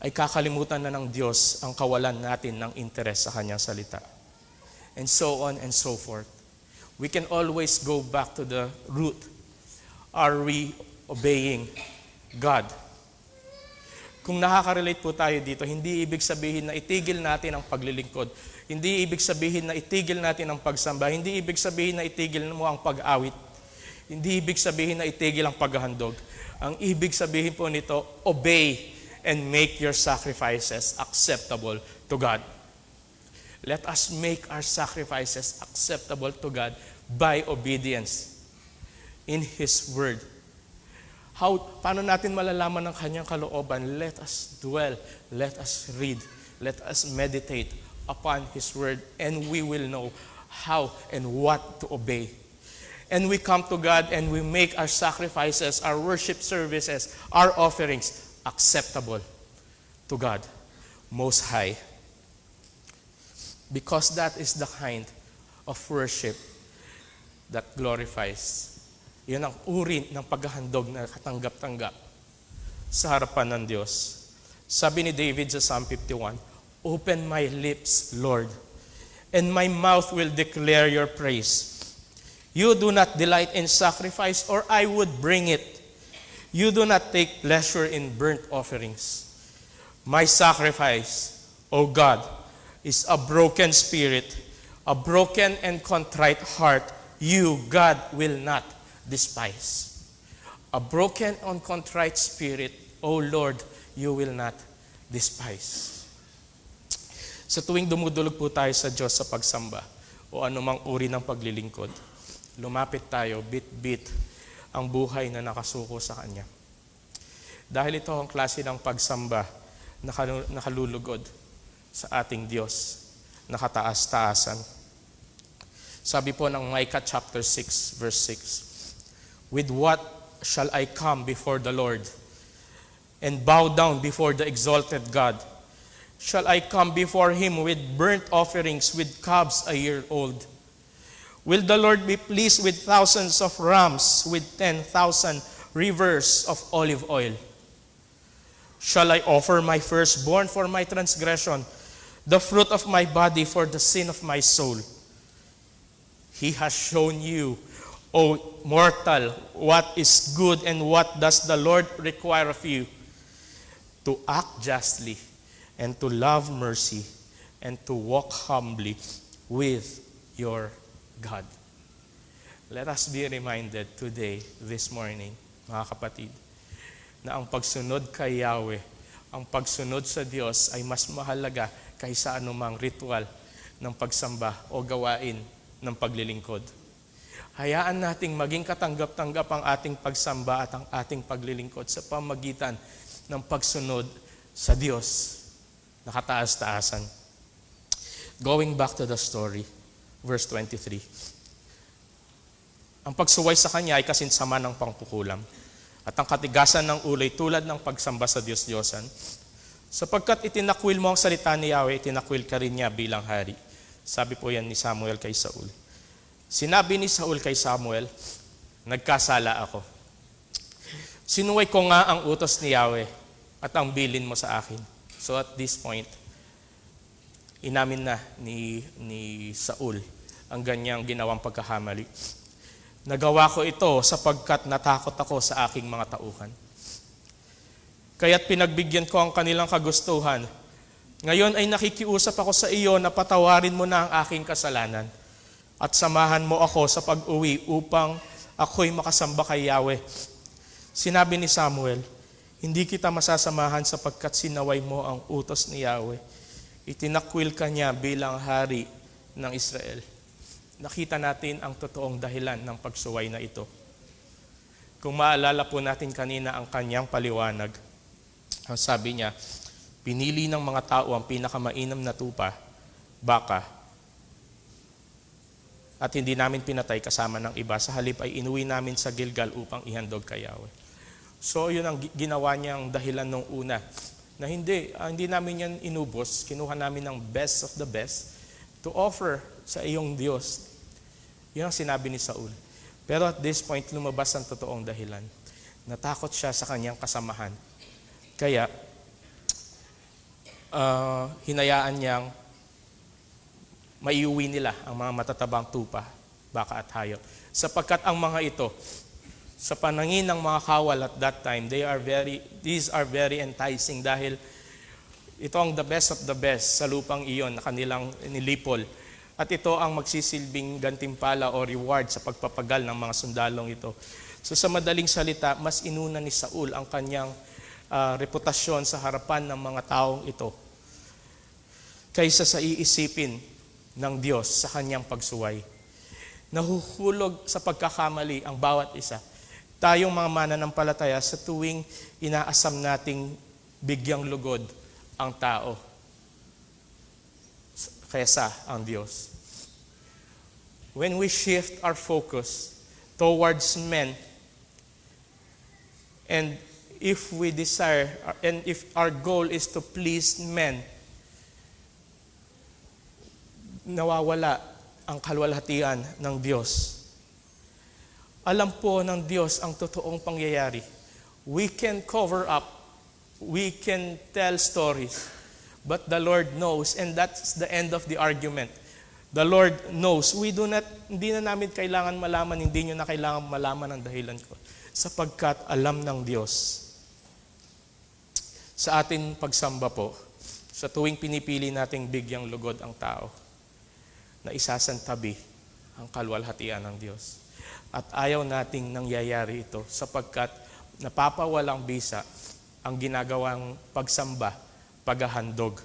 ay kakalimutan na ng Diyos ang kawalan natin ng interes sa Kanyang salita. And so on and so forth. We can always go back to the root. Are we obeying God? Kung nakaka-relate po tayo dito, hindi ibig sabihin na itigil natin ang paglilingkod. Hindi ibig sabihin na itigil natin ang pagsamba. Hindi ibig sabihin na itigil mo ang pag-awit. Hindi ibig sabihin na itigil ang paghahandog. Ang ibig sabihin po nito, obey and make your sacrifices acceptable to God. Let us make our sacrifices acceptable to God by obedience in His Word. Paano natin malalaman ang Kanyang kalooban? Let us dwell, let us read, let us meditate upon His Word, and we will know how and what to obey. And we come to God and we make our sacrifices, our worship services, our offerings acceptable to God Most High. Because that is the kind of worship that glorifies. Yan ang uri ng paghahandog na katanggap-tanggap sa harapan ng Diyos. Sabi ni David sa Psalm 51, open my lips, Lord, and my mouth will declare your praise. You do not delight in sacrifice, or I would bring it. You do not take pleasure in burnt offerings. My sacrifice, O God, is a broken spirit, a broken and contrite heart. You, God, will not despise. A broken and contrite spirit, O Lord, you will not despise. Sa tuwing dumudulog po tayo sa Diyos sa pagsamba o anumang uri ng paglilingkod, lumapit tayo, bit-bit ang buhay na nakasuko sa Kanya. Dahil ito ang klase ng pagsamba na nakalulugod sa ating Diyos, nakataas-taasan. Sabi po ng Micah chapter 6, verse 6, with what shall I come before the Lord and bow down before the exalted God? Shall I come before Him with burnt offerings, with calves a year old? Will the Lord be pleased with thousands of rams, with 10,000 rivers of olive oil? Shall I offer my firstborn for my transgression, the fruit of my body for the sin of my soul. He has shown you, O mortal, what is good and what does the Lord require of you, to act justly and to love mercy and to walk humbly with your God. Let us be reminded today, this morning, mga kapatid, na ang pagsunod kay Yahweh, ang pagsunod sa Diyos ay mas mahalaga kaysa anumang ritual ng pagsamba o gawain ng paglilingkod. Hayaan nating maging katanggap-tanggap ang ating pagsamba at ang ating paglilingkod sa pamagitan ng pagsunod sa Diyos na kataas-taasan. Going back to the story, verse 23. Ang pagsuway sa Kanya ay kasinsama ng pangpukulam at ang katigasan ng ulo ay tulad ng pagsamba sa Diyos-Diyosan. Sapagkat itinakwil mo ang salita ni Yahweh, itinakwil ka rin niya bilang hari. Sabi po yan ni Samuel kay Saul. Sinabi ni Saul kay Samuel, nagkasala ako. Sinuway ko nga ang utos ni Yahweh at ang bilin mo sa akin. So at this point, inamin na ni Saul ang ganyang ginawang pagkakamali. Nagawa ko ito sapagkat natakot ako sa aking mga tauhan. Kaya't pinagbigyan ko ang kanilang kagustuhan. Ngayon ay nakikiusap ako sa iyo na patawarin mo na ang aking kasalanan at samahan mo ako sa pag-uwi upang ako'y makasamba kay Yahweh. Sinabi ni Samuel, hindi kita masasamahan sapagkat sinaway mo ang utos ni Yahweh. Itinakwil ka niya bilang hari ng Israel. Nakita natin ang totoong dahilan ng pagsuway na ito. Kung maalala po natin kanina ang kanyang paliwanag, ang sabi niya, pinili ng mga tao ang pinakamainam na tupa, baka, at hindi namin pinatay kasama ng iba. Sa halip ay inuwi namin sa Gilgal upang ihandog kay Yahweh. So yun ang ginawa niyang dahilan nung una, na hindi namin yan inubos, kinuha namin ng best of the best to offer sa iyong Diyos. Yun ang sinabi ni Saul. Pero at this point, lumabas ang totoong dahilan. Natakot siya sa kanyang kasamahan. Kaya, hinayaan niyang maiuwi nila ang mga matatabang tupa, baka at hayop. Sapagkat ang mga ito, sa panangin ng mga kawal at that time, these are very enticing dahil ito ang the best of the best sa lupang iyon na kanilang nilipol. At ito ang magsisilbing gantimpala o reward sa pagpapagal ng mga sundalong ito. So sa madaling salita, mas inuna ni Saul ang kanyang reputasyon sa harapan ng mga taong ito kaysa sa iisipin ng Diyos sa kanyang pagsuway. Nahuhulog sa pagkakamali ang bawat isa. Tayong mga mananampalataya sa tuwing inaasam nating bigyang lugod ang tao kaysa ang Diyos. When we shift our focus towards men, and if we desire, and if our goal is to please men, nawawala ang kalwalhatian ng Diyos. Alam po ng Diyos ang totoong pangyayari. We can cover up, we can tell stories, but the Lord knows, and that's the end of the argument. The Lord knows. Hindi na namin kailangan malaman, hindi nyo na kailangan malaman ang dahilan ko. Sapagkat alam ng Diyos. Sa ating pagsamba po, sa tuwing pinipili nating bigyang lugod ang tao, na isasantabi ang kalwalhatian ng Diyos. At ayaw nating nangyayari ito sapagkat napapawalang bisa ang ginagawang pagsamba, paghahandog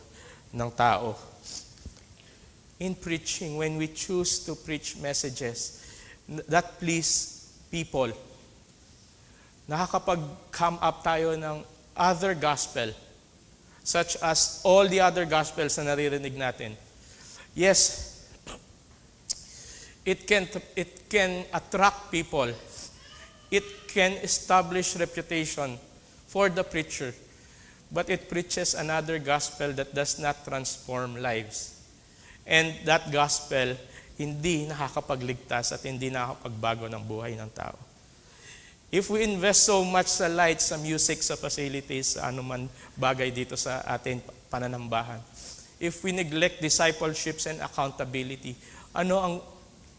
ng tao. In preaching, when we choose to preach messages that please people, nakakapag-come up tayo ng other gospel, such as all the other gospels na naririnig natin. Yes, it can attract people. It can establish reputation for the preacher. But it preaches another gospel that does not transform lives. And that gospel, hindi nakakapagligtas at hindi nakakapagbago ng buhay ng tao. If we invest so much sa lights, sa music, sa facilities, sa anuman bagay dito sa ating pananambahan, if we neglect discipleships and accountability, ano ang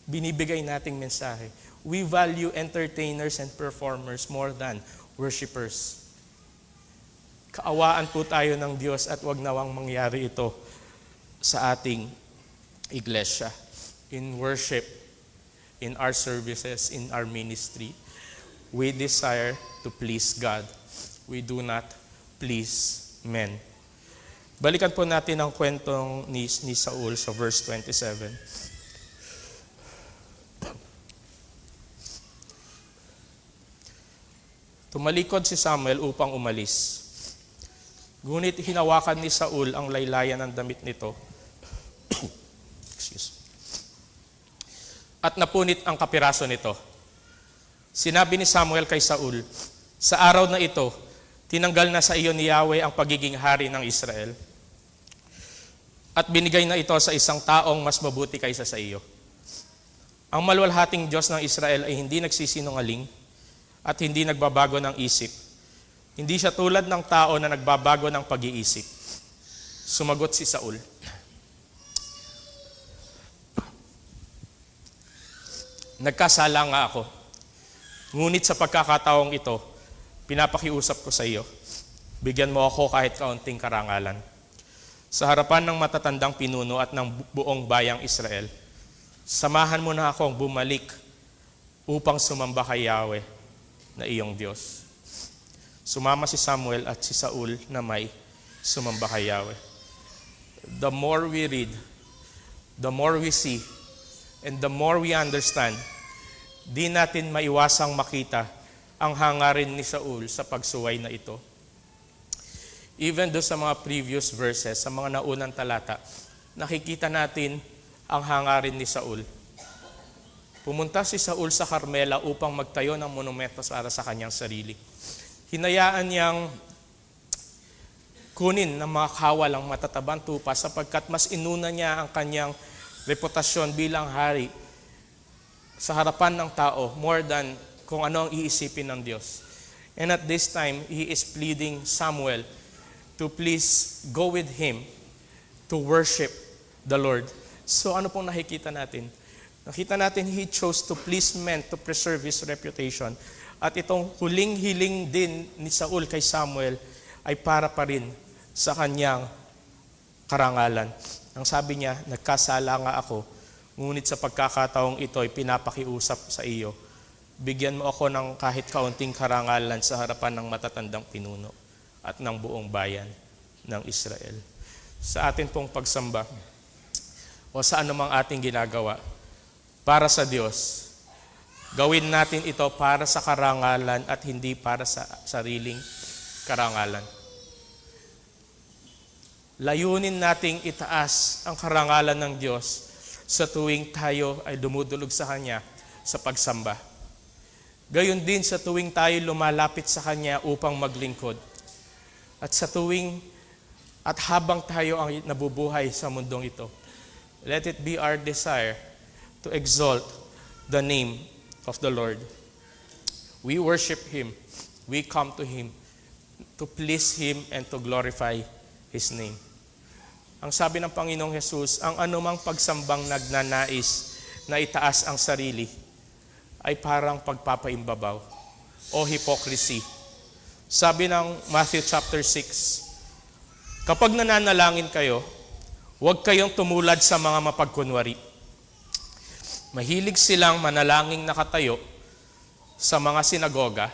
binibigay nating mensahe? We value entertainers and performers more than worshipers. Kaawaan po tayo ng Diyos at wag nawang mangyari ito sa ating iglesia. In worship, in our services, in our ministry, we desire to please God. We do not please men. Balikan po natin ang kwentong ni Saul sa verse 27. Tumalikod si Samuel upang umalis. Ngunit hinawakan ni Saul ang laylayan ng damit nito. Excuse. At napunit ang kapiraso nito. Sinabi ni Samuel kay Saul, sa araw na ito, tinanggal na sa iyo ni Yahweh ang pagiging hari ng Israel. At binigay na ito sa isang taong mas mabuti kaysa sa iyo. Ang maluwalhating Diyos ng Israel ay hindi nagsisinungaling at hindi nagbabago ng isip. Hindi siya tulad ng tao na nagbabago ng pag-iisip. Sumagot si Saul. Nagkasala nga ako. Ngunit sa pagkakataong ito, pinapakiusap ko sa iyo. Bigyan mo ako kahit kaunting karangalan. Sa harapan ng matatandang pinuno at ng buong bayang Israel, samahan mo na akong bumalik upang sumamba kay Yahweh na iyong Diyos. Sumama si Samuel at si Saul na may sumamba kay Yahweh. The more we read, the more we see, and the more we understand, di natin maiwasang makita ang hangarin ni Saul sa pagsuway na ito. Even do sa mga previous verses, sa mga naunang talata, nakikita natin ang hangarin ni Saul. Pumunta si Saul sa Carmela upang magtayo ng monumento para sa kanyang sarili. Hinayaan niyang kunin ng mga kawal ang matatabang tupa sapagkat mas inuna niya ang kanyang reputasyon bilang hari sa harapan ng tao more than kung ano ang iisipin ng Diyos. And at this time, he is pleading Samuel to please go with him to worship the Lord. So ano pong nakikita natin? Nakita natin he chose to please men to preserve his reputation. At itong huling hiling din ni Saul kay Samuel ay para pa rin sa kanyang karangalan. Ang sabi niya, nagkasala nga ako, ngunit sa pagkakataong ito ay pinapakiusap sa iyo. Bigyan mo ako ng kahit kaunting karangalan sa harapan ng matatandang pinuno at ng buong bayan ng Israel. Sa atin pong pagsamba o sa anumang ating ginagawa, para sa Diyos, gawin natin ito para sa karangalan at hindi para sa sariling karangalan. Layunin nating itaas ang karangalan ng Diyos sa tuwing tayo ay dumudulog sa Kanya sa pagsamba. Gayon din sa tuwing tayo lumalapit sa Kanya upang maglingkod. At sa tuwing at habang tayo ang nabubuhay sa mundong ito, let it be our desire to exalt the name of the Lord. We worship Him. We come to Him to please Him and to glorify His name. Ang sabi ng Panginoong Jesus, ang anumang pagsambang nagnanais na itaas ang sarili ay parang pagpapaimbabaw o hypocrisy. Sabi ng Matthew chapter 6, kapag nananalangin kayo, huwag kayong tumulad sa mga mapagkunwari. Mahilig silang manalangin nakatayo sa mga sinagoga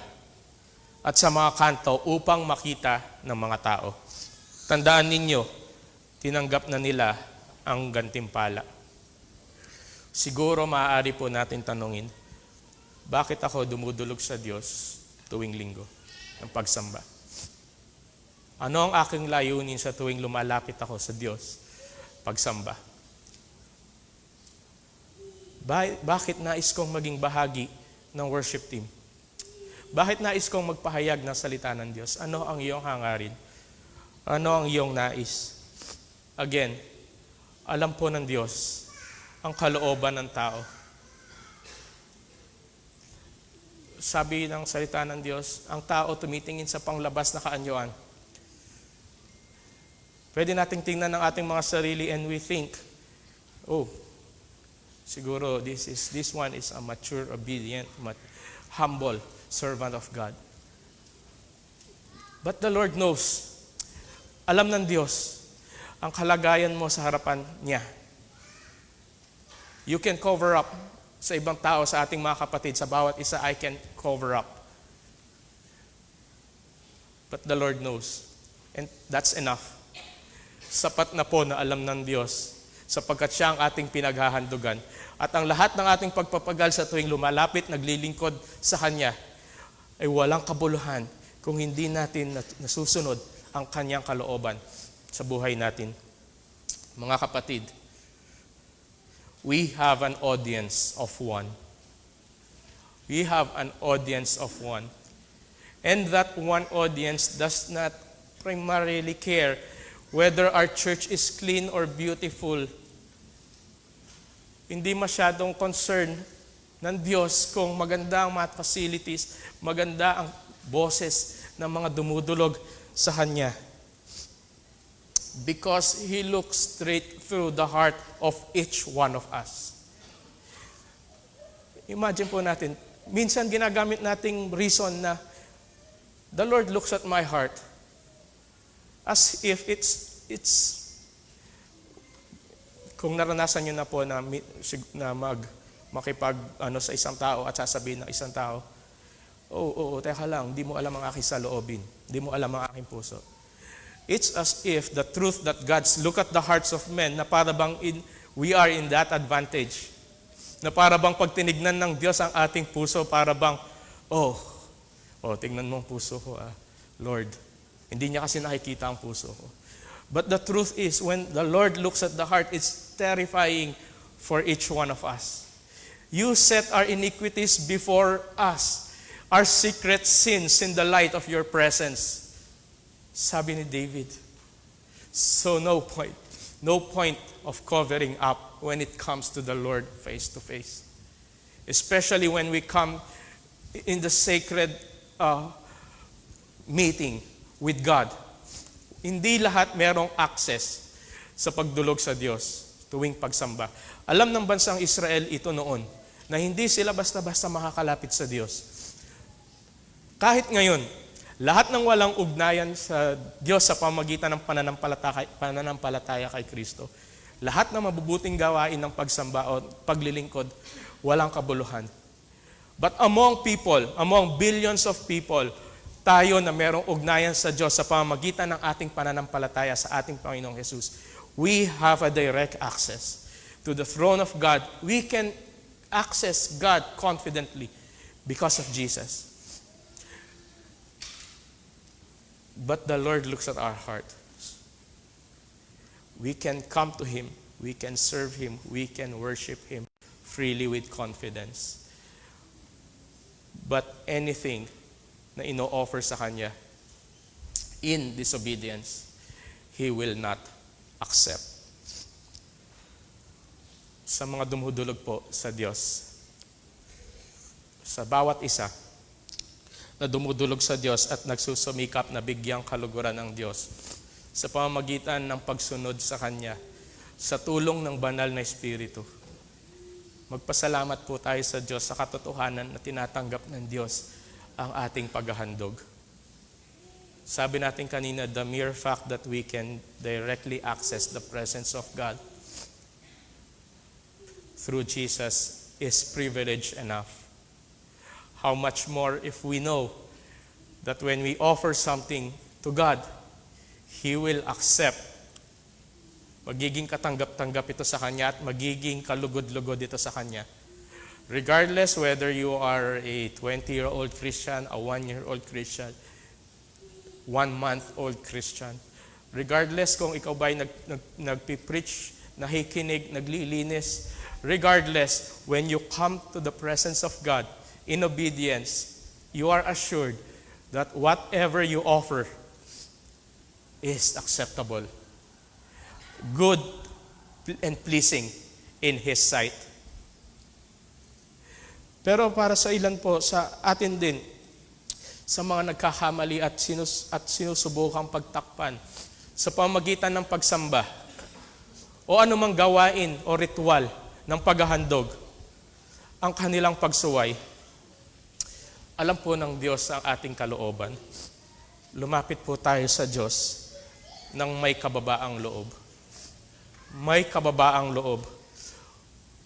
at sa mga kanto upang makita ng mga tao. Tandaan ninyo, tinanggap na nila ang gantimpala. Siguro maaari po natin tanungin, bakit ako dumudulog sa Diyos tuwing linggo ng pagsamba? Ano ang aking layunin sa tuwing lumalapit ako sa Diyos pagsamba? Bakit nais kong maging bahagi ng worship team? Bakit nais kong magpahayag ng salita ng Diyos? Ano ang iyong hangarin? Ano ang iyong nais? Again, alam po ng Diyos ang kalooban ng tao. Sabi ng salita ng Diyos, ang tao tumitingin sa panglabas na kaanyuan. Pwede nating tingnan ng ating mga sarili and we think, oh, siguro this one is a mature, obedient, humble servant of God. But the Lord knows, alam ng Diyos, ang kalagayan mo sa harapan niya. You can cover up sa ibang tao, sa ating mga kapatid, sa bawat isa, I can cover up. But the Lord knows. And that's enough. Sapat na po na alam ng Diyos, sapagkat siya ang ating pinaghahandugan. At ang lahat ng ating pagpapagal sa tuwing lumalapit, naglilingkod sa Kanya, ay walang kabuluhan kung hindi natin nasusunod ang Kanyang kalooban sa buhay natin. Mga kapatid, we have an audience of one. We have an audience of one. And that one audience does not primarily care whether our church is clean or beautiful. Hindi masyadong concern ng Diyos kung maganda ang mga facilities, maganda ang boses ng mga dumudulog sa Kanya. Because He looks straight through the heart of each one of us. Imagine po natin, minsan ginagamit nating reason na the Lord looks at my heart as if it's kung naranasan nyo na po na makipag sa isang tao at sasabihin ng isang tao, teka lang, di mo alam ang aking saloobin, di mo alam ang aking puso. It's as if the truth that God's look at the hearts of men na para bang we are in that advantage. Na para bang pag tinignan ng Diyos ang ating puso, para bang, tingnan mo ang puso ko, Lord. Hindi niya kasi nakikita ang puso ko. But the truth is, when the Lord looks at the heart, it's terrifying for each one of us. You set our iniquities before us, our secret sins in the light of your presence. Sabi ni David, so no point of covering up when it comes to the Lord face to face. Especially when we come in the sacred meeting with God. Hindi lahat merong access sa pagdulog sa Diyos tuwing pagsamba. Alam ng bansang Israel ito noon, na hindi sila basta-basta makakalapit sa Diyos. Kahit ngayon, lahat ng walang ugnayan sa Diyos sa pamagitan ng pananampalataya kay Kristo, lahat ng mabubuting gawain ng pagsamba o paglilingkod, walang kabuluhan. But among billions of people, tayo na merong ugnayan sa Diyos sa pamamagitan ng ating pananampalataya sa ating Panginoong Jesus, we have a direct access to the throne of God. We can access God confidently because of Jesus. But the Lord looks at our heart. We can come to Him, we can serve Him, we can worship Him freely with confidence. But anything na ino-offer sa Kanya in disobedience, He will not accept. Sa mga dumudulog po sa Diyos, sa bawat isa na dumudulog sa Diyos at nagsusumikap na bigyang kaluguran ng Diyos sa pamamagitan ng pagsunod sa Kanya, sa tulong ng banal na Espiritu, magpasalamat po tayo sa Diyos sa katotohanan na tinatanggap ng Diyos ang ating paghahandog. Sabi natin kanina, the mere fact that we can directly access the presence of God through Jesus is privilege enough. How much more if we know that when we offer something to God, He will accept. Magiging katanggap-tanggap ito sa Kanya at magiging kalugod-lugod ito sa Kanya. Regardless whether you are a 20-year-old Christian, a 1-year-old Christian, 1-month-old Christian, regardless kung ikaw ba'y nagpipreach, nakikinig, naglilinis, regardless, when you come to the presence of God in obedience, you are assured that whatever you offer is acceptable, good and pleasing in His sight. Pero para sa ilan po, sa atin din, sa mga nagkakamali at sinusubukang pagtakpan sa pamagitan ng pagsamba o anumang gawain o ritual ng paghahandog ang kanilang pagsuway, alam po ng Diyos ang ating kalooban. Lumapit po tayo sa Diyos ng may kababaang loob. May kababaang loob.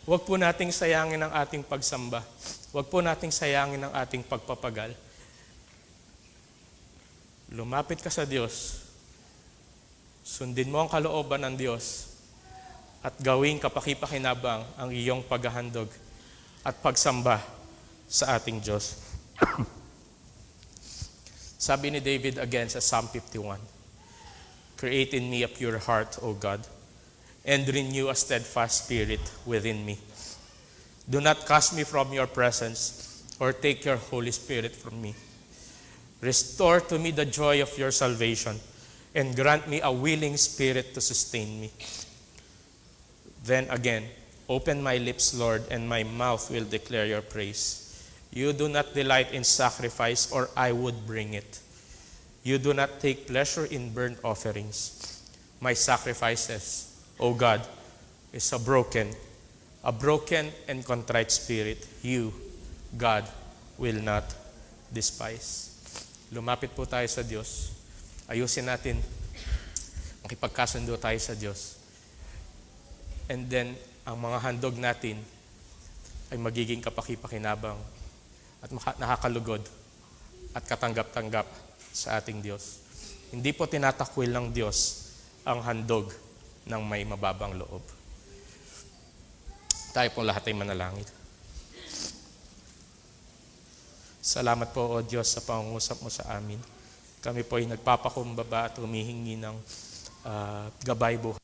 Huwag po nating sayangin ang ating pagsamba. Huwag po nating sayangin ang ating pagpapagal. Lumapit ka sa Diyos. Sundin mo ang kalooban ng Diyos at gawing kapaki-pakinabang ang iyong paghahandog at pagsamba sa ating Diyos. Sabi ni David again sa Psalm 51, "Create in me a pure heart, O God, and renew a steadfast spirit within me. Do not cast me from your presence or take your Holy Spirit from me. Restore to me the joy of your salvation and grant me a willing spirit to sustain me. Then again, open my lips, Lord, and my mouth will declare your praise. You do not delight in sacrifice, or I would bring it. You do not take pleasure in burnt offerings. My sacrifices, O God, is a broken and contrite spirit. You, God, will not despise." Lumapit po tayo sa Diyos. Ayusin natin, makipagkasundo tayo sa Diyos. And then, ang mga handog natin ay magiging kapaki-pakinabang at nakakalugod at katanggap-tanggap sa ating Diyos. Hindi po tinatakwil ng Diyos ang handog ng may mababang loob. Tayo po lahat ay manalangin. Salamat po, O Diyos, sa pangungusap mo sa amin. Kami po ay nagpapakumbaba at humihingi ng gabay buhay.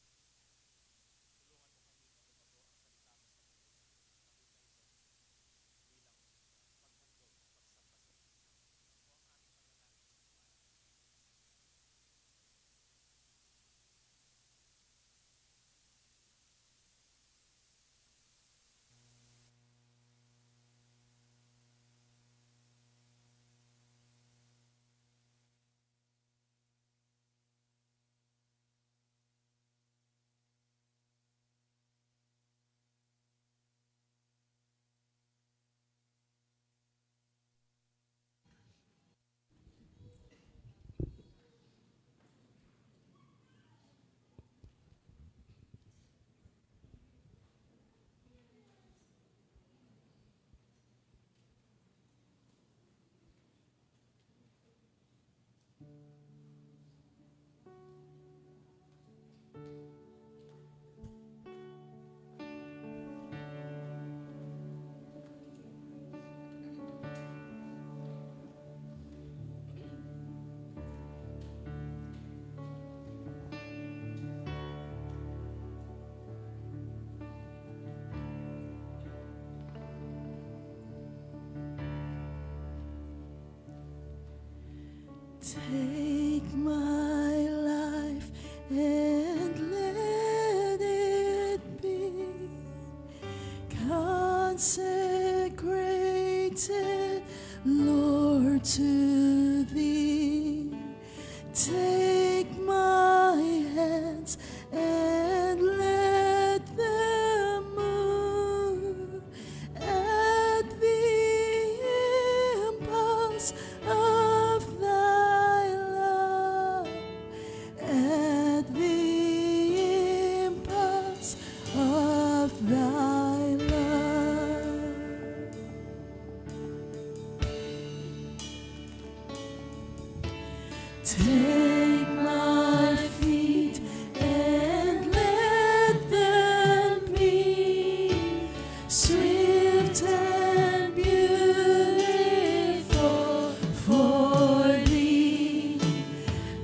Take my life and let it be consecrated, Lord, to Thee. Take my hands and let them move at the impulse of Thy love, at the impulse of Thy love. Take my feet and let them be swift and beautiful for Thee.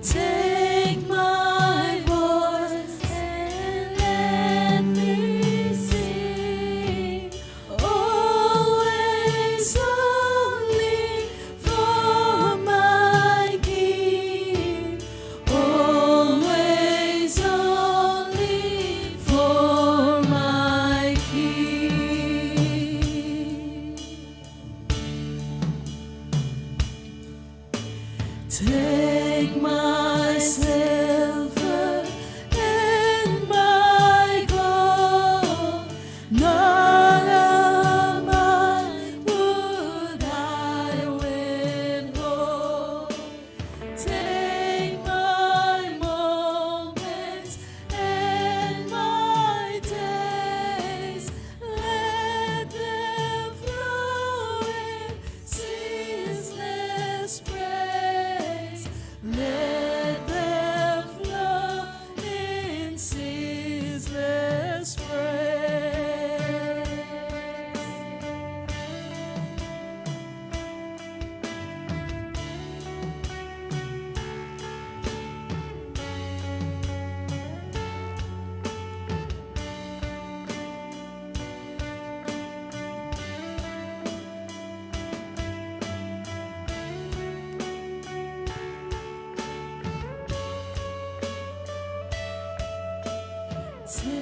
Take my voice and let me sing, always only for my King. till